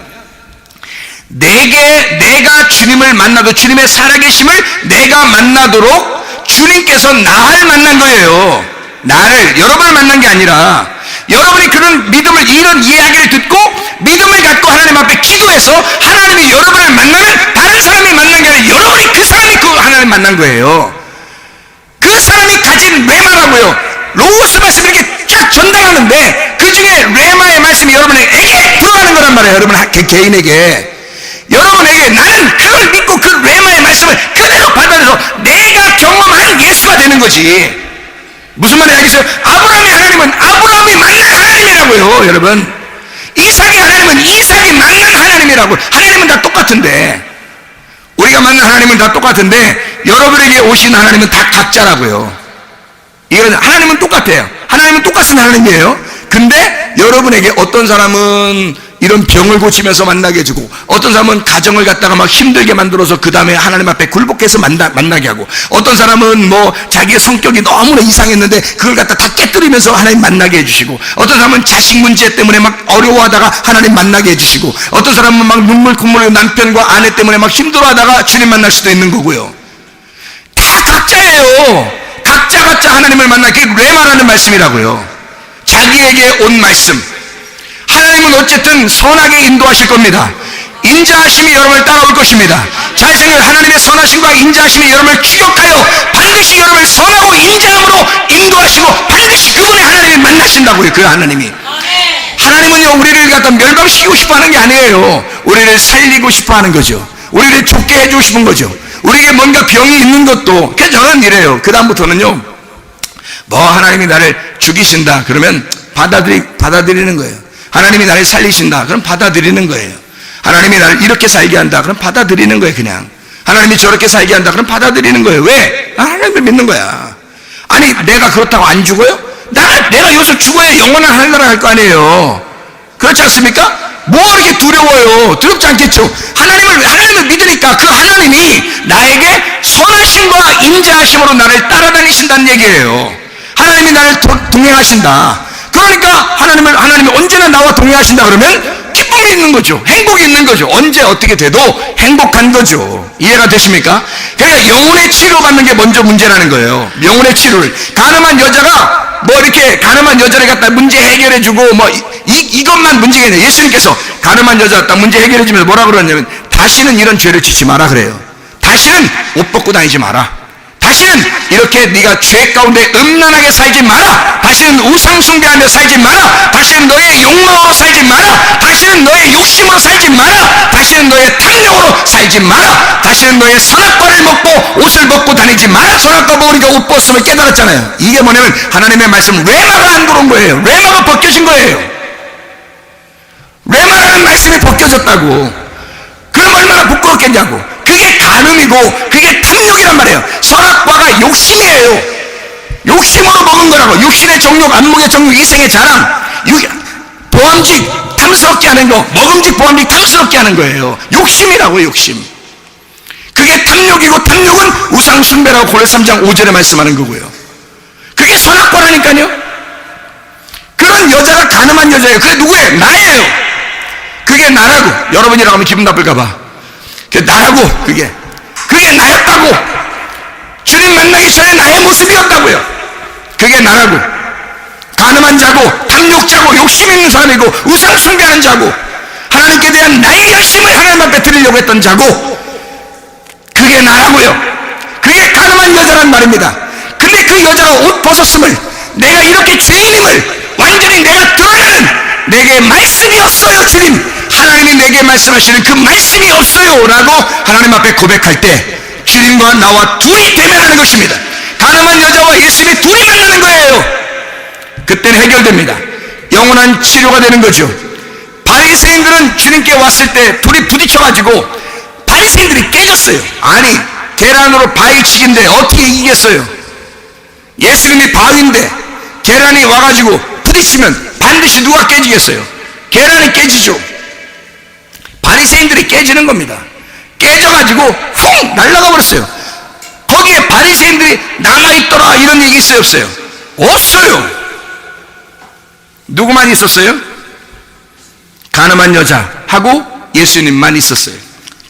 내가 주님을 만나도, 주님의 살아계심을 내가 만나도록 주님께서 나를 만난 거예요. 나를, 여러분을 만난 게 아니라, 여러분이 그런 믿음을, 이런 이야기를 듣고 믿음을 갖고 하나님 앞에 기도해서 하나님이 여러분을 만나면 다른 사람이 만난 게 아니라 여러분이 그 사람이 그 하나님 만난 거예요. 그 사람이 가진 레마라고요. 로고스 말씀을 이렇게 쫙 전달하는데 그 중에 레마의 말씀이 여러분에게 들어가는 거란 말이에요. 여러분 개인에게. 여러분에게 나는 그걸 믿고 그 레마의 말씀을 그대로 받아들여서 내가 경험한 예수가 되는 거지. 무슨 말인지 알겠어요? 아브라함의 하나님은 아브라함이 만난 하나님이라고요. 여러분, 이삭의 하나님은 이삭이 만난 하나님이라고. 하나님은 다 똑같은데, 우리가 만난 하나님은 다 똑같은데 여러분에게 오신 하나님은 다 각자라고요. 이건 하나님은 똑같아요. 하나님은 똑같은 하나님이에요. 근데 여러분에게 어떤 사람은 이런 병을 고치면서 만나게 해주고, 어떤 사람은 가정을 갖다가 막 힘들게 만들어서 그 다음에 하나님 앞에 굴복해서 만나게 하고, 어떤 사람은 뭐 자기의 성격이 너무나 이상했는데 그걸 갖다 다 깨뜨리면서 하나님 만나게 해주시고, 어떤 사람은 자식 문제 때문에 막 어려워하다가 하나님 만나게 해주시고, 어떤 사람은 막 눈물 콧물 남편과 아내 때문에 막 힘들어하다가 주님 만날 수도 있는 거고요. 다 각자예요. 각자 하나님을 만나. 그게 레마라는 말씀이라고요. 자기에게 온 말씀. 하나님은 어쨌든 선하게 인도하실 겁니다. 인자하심이 여러분을 따라올 것입니다. 잘 생각해요. 하나님의 선하심과 인자하심이 여러분을 추격하여 반드시 여러분을 선하고 인자함으로 인도하시고 반드시 그분의 하나님을 만나신다고요. 그 하나님이. 하나님은요, 우리를 갖다 멸망시키고 싶어 하는 게 아니에요. 우리를 살리고 싶어 하는 거죠. 우리를 좋게 해주고 싶은 거죠. 우리에게 뭔가 병이 있는 것도. 그래서 저는 이래요. 그 다음부터는요, 뭐 하나님이 나를 죽이신다 그러면 받아들이는 거예요. 하나님이 나를 살리신다 그럼 받아들이는 거예요. 하나님이 나를 이렇게 살게 한다 그럼 받아들이는 거예요. 그냥 하나님이 저렇게 살게 한다 그럼 받아들이는 거예요. 왜? 하나님을 믿는 거야. 아니, 내가 그렇다고 안 죽어요? 내가 여기서 죽어야 영원한 하늘나라 갈 거 아니에요. 그렇지 않습니까? 뭐 이렇게 두려워요? 두렵지 않겠죠? 하나님을 믿으니까 그 하나님이 나에게 선하심과 인자하심으로 나를 따라다니신다는 얘기예요. 하나님이 나를 동행하신다. 그러니까 하나님이 언제나 나와 동행하신다 그러면 기쁨이 있는 거죠. 행복이 있는 거죠. 언제 어떻게 돼도 행복한 거죠. 이해가 되십니까? 그러니까 영혼의 치료받는 게 먼저 문제라는 거예요. 영혼의 치료를. 가늠한 여자가 뭐 이렇게 가늠한 여자를 갖다 문제 해결해주고 뭐 이것만 문제가 아니라 예수님께서 가늠한 여자 갖다 문제 해결해주면서 뭐라 그러냐면 다시는 이런 죄를 짓지 마라 그래요. 다시는 옷 벗고 다니지 마라. 다시는 이렇게 네가 죄 가운데 음란하게 살지 마라. 다시는 우상 숭배하며 살지 마라. 다시는 너의 욕망으로 살지 마라. 다시는 너의 욕심으로 살지 마라. 다시는 너의 탐욕으로 살지 마라. 다시는 너의 선악과를 먹고 옷을 벗고 다니지 마라. 선악과 먹으니까 옷 벗으면 깨달았잖아요. 이게 뭐냐면 하나님의 말씀 레마가 안 들어온 거예요. 레마가 벗겨진 거예요. 레마라는 말씀이 벗겨졌다고. 그럼 얼마나 부끄럽겠냐고. 그게 간음이고 그게 탐욕이란 말이에요. 선악과가 욕심이에요. 욕심으로 먹은 거라고. 육신의 정욕, 안목의 정욕, 이생의 자랑, 보암직 탐스럽게 하는 거, 먹음직 보암직 탐스럽게 하는 거예요. 욕심이라고. 욕심. 그게 탐욕이고 탐욕은 우상숭배라고 고린도서 3장 5절에 말씀하는 거고요. 그게 선악과라니까요. 그런 여자가 간음한 여자예요. 그게 누구예요? 나예요. 그게 나라고. 여러분이라고 하면 기분 나쁠까봐. 그게 나라고. 그게 나였다고. 주님 만나기 전에 나의 모습이었다고요. 그게 나라고. 간음한 자고 탐욕자고 욕심 있는 사람이고 우상 숭배하는 자고 하나님께 대한 나의 열심을 하나님 앞에 드리려고 했던 자고 그게 나라고요. 그게 간음한 여자란 말입니다. 근데 그 여자가 옷 벗었음을, 내가 이렇게 죄인임을 완전히 내가 드러내는 내게 말씀이 없어요. 주님, 하나님이 내게 말씀하시는 그 말씀이 없어요 라고 하나님 앞에 고백할 때 주님과 나와 둘이 대면하는 것입니다. 가늠한 여자와 예수님이 둘이 만나는 거예요. 그때는 해결됩니다. 영원한 치료가 되는 거죠. 바리새인들은 주님께 왔을 때 둘이 부딪혀가지고 바리새인들이 깨졌어요. 아니, 계란으로 바위 치기인데 어떻게 이기겠어요? 예수님이 바위인데 계란이 와가지고 부딪히면 반드시 누가 깨지겠어요? 계란이 깨지죠. 바리새인들이 깨지는 겁니다. 깨져가지고 훅 날아가 버렸어요. 거기에 바리새인들이 남아있더라 이런 얘기 있어요, 없어요? 없어요. 누구만 있었어요? 가늠한 여자하고 예수님만 있었어요.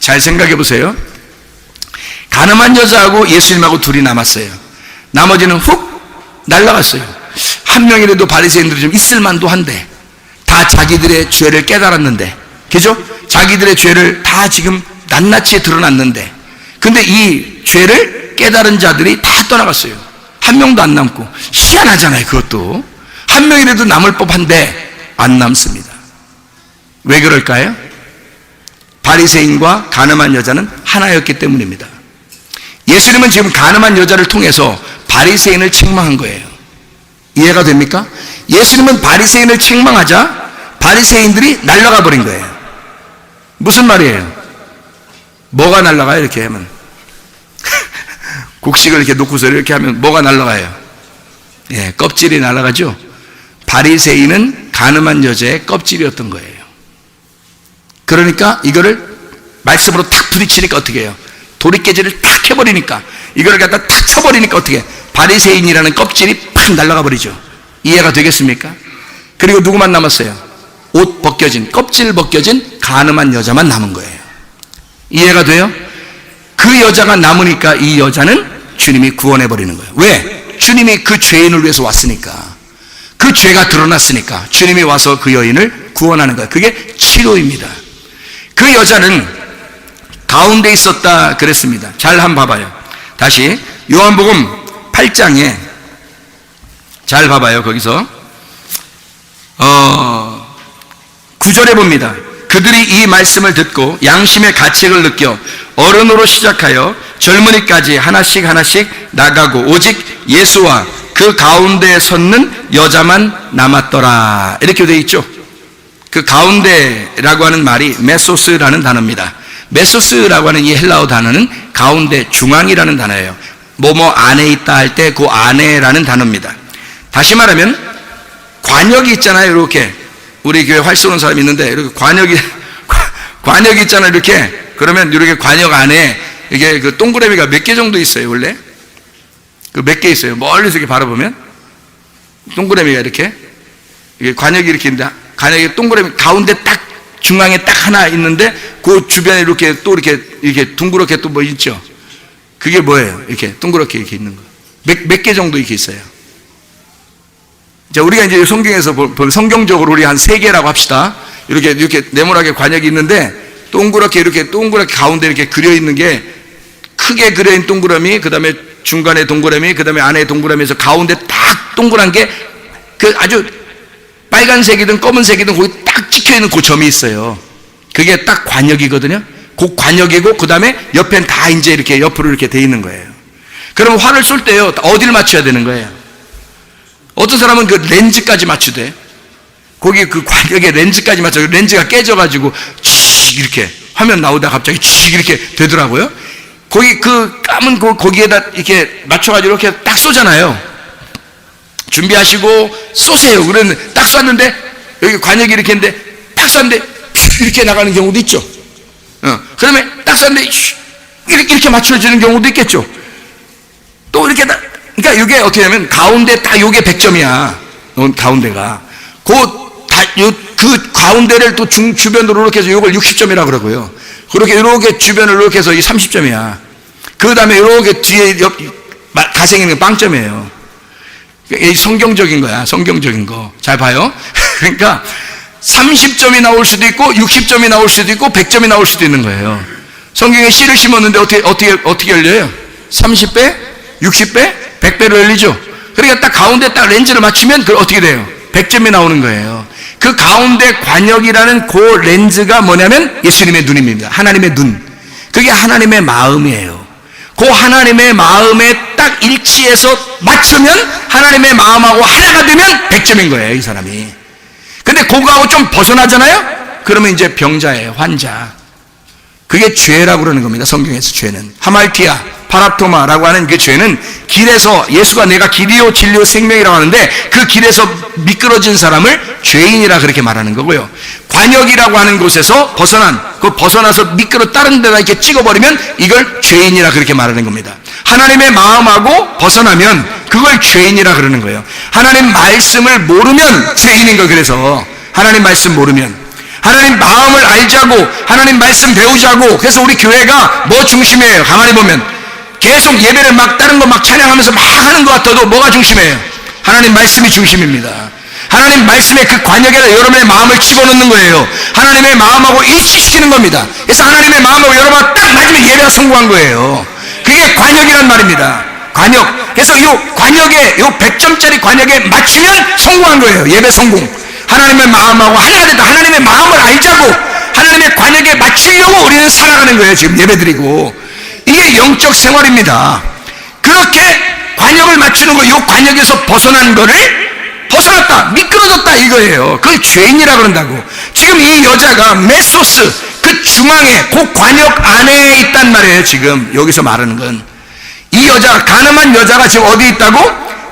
잘 생각해 보세요. 가늠한 여자하고 예수님하고 둘이 남았어요. 나머지는 훅 날아갔어요. 한 명이라도 바리새인들이 좀 있을만도 한데 다 자기들의 죄를 깨달았는데, 그죠? 자기들의 죄를 다 지금 낱낱이 드러났는데, 근데 이 죄를 깨달은 자들이 다 떠나갔어요. 한 명도 안 남고. 희한하잖아요. 그것도 한 명이라도 남을 법한데 안 남습니다. 왜 그럴까요? 바리새인과 가늠한 여자는 하나였기 때문입니다. 예수님은 지금 가늠한 여자를 통해서 바리새인을 책망한 거예요. 이해가 됩니까? 예수님은 바리새인을 책망하자 바리새인들이 날아가 버린 거예요. 무슨 말이에요? 뭐가 날아가요? 이렇게 하면 곡식을 이렇게 놓고서 이렇게 하면 뭐가 날아가요? 예, 껍질이 날아가죠. 바리새인은 가늠한 여자의 껍질이었던 거예요. 그러니까 이거를 말씀으로 탁 부딪히니까 어떻게 해요? 도리깨질을 탁 해버리니까, 이거를 갖다 탁 쳐버리니까 어떻게 해요? 바리새인이라는 껍질이 팍 날아가 버리죠. 이해가 되겠습니까? 그리고 누구만 남았어요? 옷 벗겨진, 껍질 벗겨진 가늠한 여자만 남은 거예요. 이해가 돼요? 그 여자가 남으니까 이 여자는 주님이 구원해 버리는 거예요. 왜? 주님이 그 죄인을 위해서 왔으니까, 그 죄가 드러났으니까 주님이 와서 그 여인을 구원하는 거예요. 그게 치료입니다. 그 여자는 가운데 있었다 그랬습니다. 잘 한번 봐봐요. 다시 요한복음 8장에 잘 봐봐요. 거기서 9절에 봅니다. 그들이 이 말씀을 듣고 양심의 가책을 느껴 어른으로 시작하여 젊은이까지 하나씩 하나씩 나가고 오직 예수와 그 가운데에 섰는 여자만 남았더라. 이렇게 되어 있죠. 그 가운데라고 하는 말이 메소스라는 단어입니다. 메소스라고 하는 이 헬라어 단어는 가운데, 중앙이라는 단어예요. 뭐뭐 안에 있다 할 때 그 안에라는 단어입니다. 다시 말하면 관역이 있잖아요. 이렇게 우리 교회 활 쏘는 사람이 있는데 이렇게 관역이 있잖아요. 이렇게. 그러면 이렇게 관역 안에 이게 그 동그라미가 몇 개 정도 있어요. 원래 그 몇 개 있어요. 멀리서 이렇게 바라보면 동그라미가 이렇게, 이게 관역이 이렇게 있는데, 관역이 동그라미 가운데 딱 중앙에 딱 하나 있는데 그 주변에 이렇게 또 이렇게 둥그렇게 또 뭐 있죠. 그게 뭐예요? 이렇게 동그랗게 이렇게 있는 거. 몇 개 정도 이렇게 있어요. 자, 우리가 이제 성경에서 성경적으로 우리 한 3개라고 합시다. 이렇게 네모나게 관역이 있는데 동그랗게 가운데 이렇게 그려 있는 게, 크게 그려 있는 동그라미, 그 다음에 중간에 동그라미, 그 다음에 안에 동그라미에서 가운데 딱 동그란 게 그 아주 빨간색이든 검은색이든 거기 딱 찍혀 있는 그 점이 있어요. 그게 딱 관역이거든요. 그 관역이고, 그 다음에 옆엔 다 이제 이렇게 옆으로 이렇게 돼 있는 거예요. 그러면 활을 쏠 때요, 어디를 맞춰야 되는 거예요? 어떤 사람은 그 렌즈까지 맞추대. 거기 그 관역에 렌즈까지 맞춰. 렌즈가 깨져가지고 칙 이렇게 화면 나오다 갑자기 칙 이렇게 되더라고요. 거기 그 까만 거기에다 이렇게 맞춰가지고 이렇게 딱 쏘잖아요. 준비하시고 쏘세요. 그러면 딱 쐈는데 여기 관역이 이렇게 있는데 딱 쐈는데 이렇게 나가는 경우도 있죠. 그러면 딱 쐈는데 이렇게 맞춰지는 경우도 있겠죠. 또 이렇게 그러니까 이게 어떻게 하면 가운데 딱 요게 100점이야. 가운데가 그 가운데를 또 주변으로 이렇게 해서 요걸 60점이라고 그러고요. 그렇게 이렇게 주변을 이렇게 해서 30점이야. 그 다음에 이렇게 뒤에 가생이는 게 빵점이에요. 성경적인 거야. 성경적인 거. 잘 봐요. 그러니까 30점이 나올 수도 있고 60점이 나올 수도 있고 100점이 나올 수도 있는 거예요. 성경에 씨를 심었는데 어떻게 열려요? 30배, 60배, 100배로 열리죠. 그러니까 딱 가운데 딱 렌즈를 맞추면 그 어떻게 돼요? 100점이 나오는 거예요. 그 가운데 관역이라는 그 렌즈가 뭐냐면 예수님의 눈입니다. 하나님의 눈. 그게 하나님의 마음이에요. 그 하나님의 마음에 딱 일치해서 맞추면 하나님의 마음하고 하나가 되면 100점인 거예요, 이 사람이. 근데 그거하고 좀 벗어나잖아요? 그러면 이제 병자예요, 환자. 그게 죄라고 그러는 겁니다. 성경에서 죄는 하말티아, 파라토마라고 하는 그 죄는 길에서, 예수가 내가 길이요 진리요 생명이라고 하는데 그 길에서 미끄러진 사람을 죄인이라 그렇게 말하는 거고요. 관역이라고 하는 곳에서 벗어나서 다른 데다 이렇게 찍어버리면 이걸 죄인이라 그렇게 말하는 겁니다. 하나님의 마음하고 벗어나면 그걸 죄인이라 그러는 거예요. 하나님 말씀을 모르면 죄인인 거예요. 그래서 하나님 말씀 모르면, 하나님 마음을 알자고, 하나님 말씀 배우자고, 그래서 우리 교회가 뭐 중심이에요? 가만히 보면 계속 예배를 다른 거 찬양하면서 하는 것 같아도 뭐가 중심이에요? 하나님 말씀이 중심입니다. 하나님 말씀의 그 관역에다 여러분의 마음을 집어넣는 거예요. 하나님의 마음하고 일치시키는 겁니다. 그래서 하나님의 마음하고 여러분과 딱 맞으면 예배가 성공한 거예요. 그게 관역이란 말입니다. 관역. 그래서 이 관역에, 이 100점짜리 관역에 맞추면 성공한 거예요. 예배 성공. 하나님의 마음하고 하나가 된다. 하나님의 마음을 알자고, 하나님의 관역에 맞추려고 우리는 살아가는 거예요. 지금 예배드리고. 이게 영적 생활입니다. 그렇게 관역을 맞추는 거, 이 관역에서 벗어난 거를 벗어났다, 미끄러졌다 이거예요. 그걸 죄인이라 그런다고. 지금 이 여자가 메소스, 그 중앙에, 그 관역 안에 있단 말이에요. 지금 여기서 말하는 건 이 여자, 가늠한 여자가 지금 어디 있다고?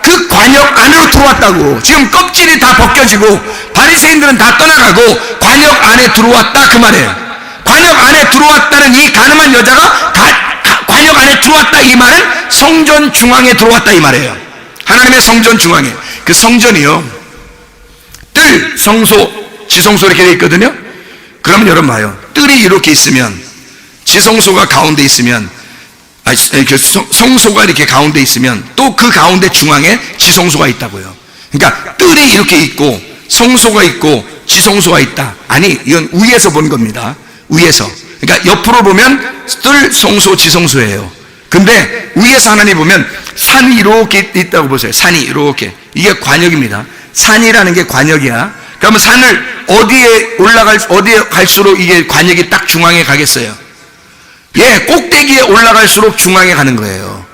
그 관역 안으로 들어왔다고. 지금 껍질이 다 벗겨지고 바리새인들은 다 떠나가고 관역 안에 들어왔다 그 말이에요. 관역 안에 들어왔다는 이 가늠한 여자가 관역 안에 들어왔다 이 말은 성전 중앙에 들어왔다 이 말이에요. 하나님의 성전 중앙에. 그 성전이요, 뜰, 성소, 지성소 이렇게 되어 있거든요. 그러면 여러분 봐요. 뜰이 이렇게 있으면, 지성소가 가운데 있으면, 성소가 이렇게 가운데 있으면 또 그 가운데 중앙에 지성소가 있다고요. 그러니까 뜰이 이렇게 있고 성소가 있고 지성소가 있다. 아니, 이건 위에서 본 겁니다. 위에서. 그러니까 옆으로 보면 뜰, 성소, 지성소예요. 근데 위에서 하나님 보면 산이 이렇게 있다고 보세요. 산이 이렇게. 이게 관역입니다. 산이라는 게 관역이야. 그러면 산을 어디에 갈수록 이게 관역이 딱 중앙에 가겠어요? 예, 꼭대기에 올라갈수록 중앙에 가는 거예요.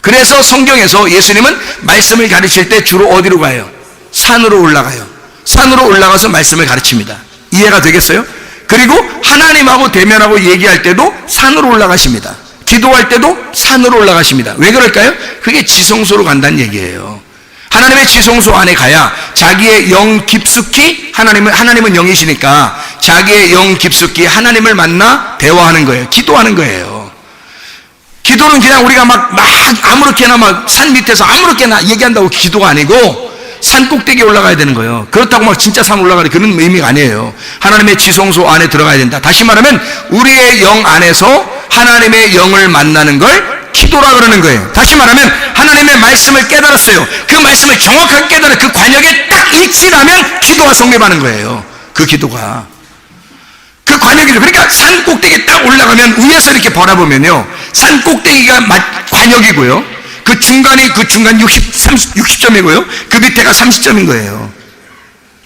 그래서 성경에서 예수님은 말씀을 가르칠 때 주로 어디로 가요? 산으로 올라가요. 산으로 올라가서 말씀을 가르칩니다. 이해가 되겠어요? 그리고 하나님하고 대면하고 얘기할 때도 산으로 올라가십니다. 기도할 때도 산으로 올라가십니다. 왜 그럴까요? 그게 지성소로 간다는 얘기예요. 하나님의 지성소 안에 가야 자기의 영 깊숙이, 하나님은 영이시니까 자기의 영 깊숙이 하나님을 만나 대화하는 거예요. 기도하는 거예요. 기도는 그냥 우리가 막 아무렇게나 산 밑에서 아무렇게나 얘기한다고 기도가 아니고 산 꼭대기에 올라가야 되는 거예요. 그렇다고 진짜 산 올라가는 그런 의미가 아니에요. 하나님의 지성소 안에 들어가야 된다. 다시 말하면 우리의 영 안에서 하나님의 영을 만나는 걸 기도라 그러는 거예요. 다시 말하면 하나님의 말씀을 깨달았어요. 그 말씀을 정확하게 깨달아 그 관역에 딱 일치하면 기도가 성립하는 거예요. 그 기도가 그 관역이죠. 그러니까 산 꼭대기에 딱 올라가면 위에서 이렇게 바라보면요, 산 꼭대기가 관역이고요, 그 중간 60점이고요 그 밑에가 30점인 거예요.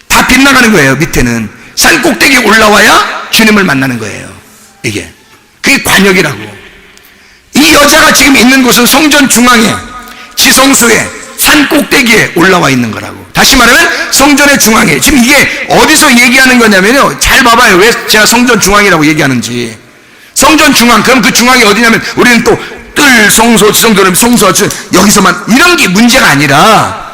다 빗나가는 거예요. 밑에는 산 꼭대기에 올라와야 주님을 만나는 거예요. 그게 관역이라고. 이 여자가 지금 있는 곳은 성전 중앙에, 지성소에, 산 꼭대기에 올라와 있는 거라고. 다시 말하면 성전의 중앙에. 지금 이게 어디서 얘기하는 거냐면요, 잘 봐봐요. 왜 제가 성전 중앙이라고 얘기하는지. 성전 중앙, 그럼 그 중앙이 어디냐면 우리는 또 뜰, 성소, 지성소는 성소, 여기서만 이런 게 문제가 아니라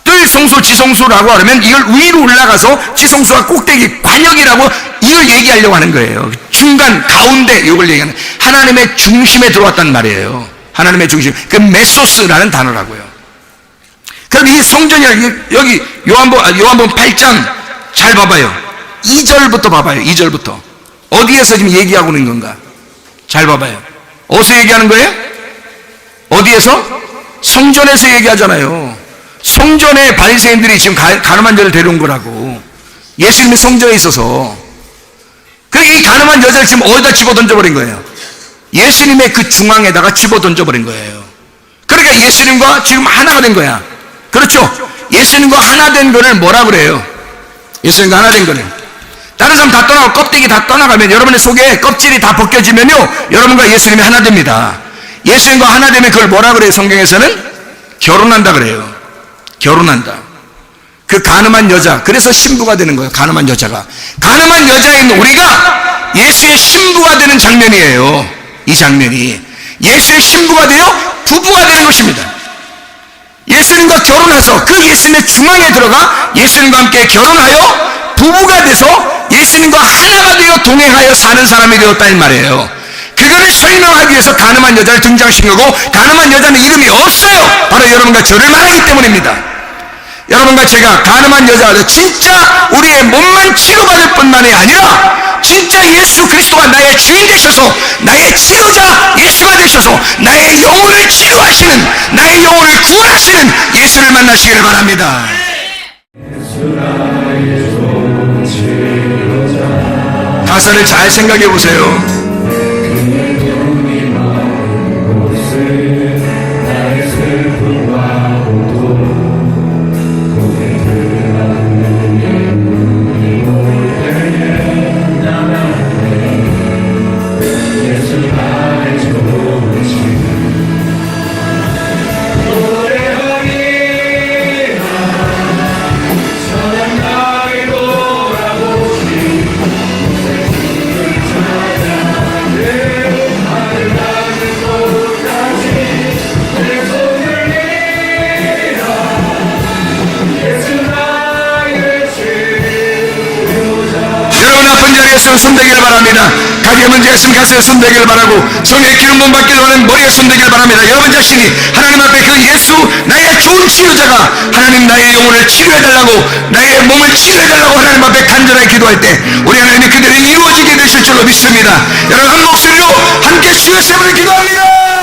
뜰, 성소, 지성소라고 하면 이걸 위로 올라가서 지성소와 꼭대기, 관역이라고 이걸 얘기하려고 하는 거예요. 중간, 가운데 이걸 얘기하는, 하나님의 중심에 들어왔단 말이에요. 하나님의 중심. 그 메소스라는 단어라고요. 그럼 이 성전이야, 여기 요한복음 8장 잘 봐봐요. 2절부터 봐봐요. 2절부터. 어디에서 지금 얘기하고 있는 건가? 잘 봐봐요. 어디서 얘기하는 거예요? 어디에서? 성전에서 얘기하잖아요. 성전에 바리새인들이 지금 가늠한 자를 데려온 거라고. 예수님이 성전에 있어서. 그러니까 이 가늠한 여자를 지금 어디다 집어 던져버린 거예요? 예수님의 그 중앙에다가 집어 던져버린 거예요. 그러니까 예수님과 지금 하나가 된 거야. 그렇죠? 예수님과 하나 된 거를 뭐라 그래요? 예수님과 하나 된 거는, 다른 사람 다 떠나고 껍데기 다 떠나가면, 여러분의 속에 껍질이 다 벗겨지면요, 여러분과 예수님이 하나 됩니다. 예수님과 하나 되면 그걸 뭐라 그래요? 성경에서는 결혼한다 그래요. 결혼한다. 그 가늠한 여자, 그래서 신부가 되는 거예요. 가늠한 여자가. 가늠한 여자인 우리가 예수의 신부가 되는 장면이에요. 이 장면이. 예수의 신부가 되어 부부가 되는 것입니다. 예수님과 결혼해서 그 예수님의 중앙에 들어가 예수님과 함께 결혼하여 부부가 돼서 예수님과 하나가 되어 동행하여 사는 사람이 되었다는 말이에요. 그거를 설명하기 위해서 가늠한 여자를 등장시킨 거고, 가늠한 여자는 이름이 없어요. 바로 여러분과 저를 말하기 때문입니다. 여러분과 제가 가늠한 여자가 진짜 우리의 몸만 치료받을 뿐만이 아니라 진짜 예수 그리스도가 나의 주인 되셔서 나의 치료자 예수가 되셔서 나의 영혼을 치료하시는, 나의 영혼을 구원하시는 예수를 만나시기를 바랍니다. 가사를 잘 생각해 보세요. 손대기를 바랍니다. 가게 문제가 있으면 가슴에 손대기를 바라고, 성의 기름 부음 받기를 원하는 머리에 손대기를 바랍니다. 여러분 자신이 하나님 앞에 그 예수 나의 좋은 치료자가 하나님 나의 영혼을 치료해달라고, 나의 몸을 치료해달라고 하나님 앞에 간절하게 기도할 때 우리 하나님이 그들이 이루어지게 되실 줄로 믿습니다. 여러분 한 목소리로 함께 주의 세분을 기도합니다.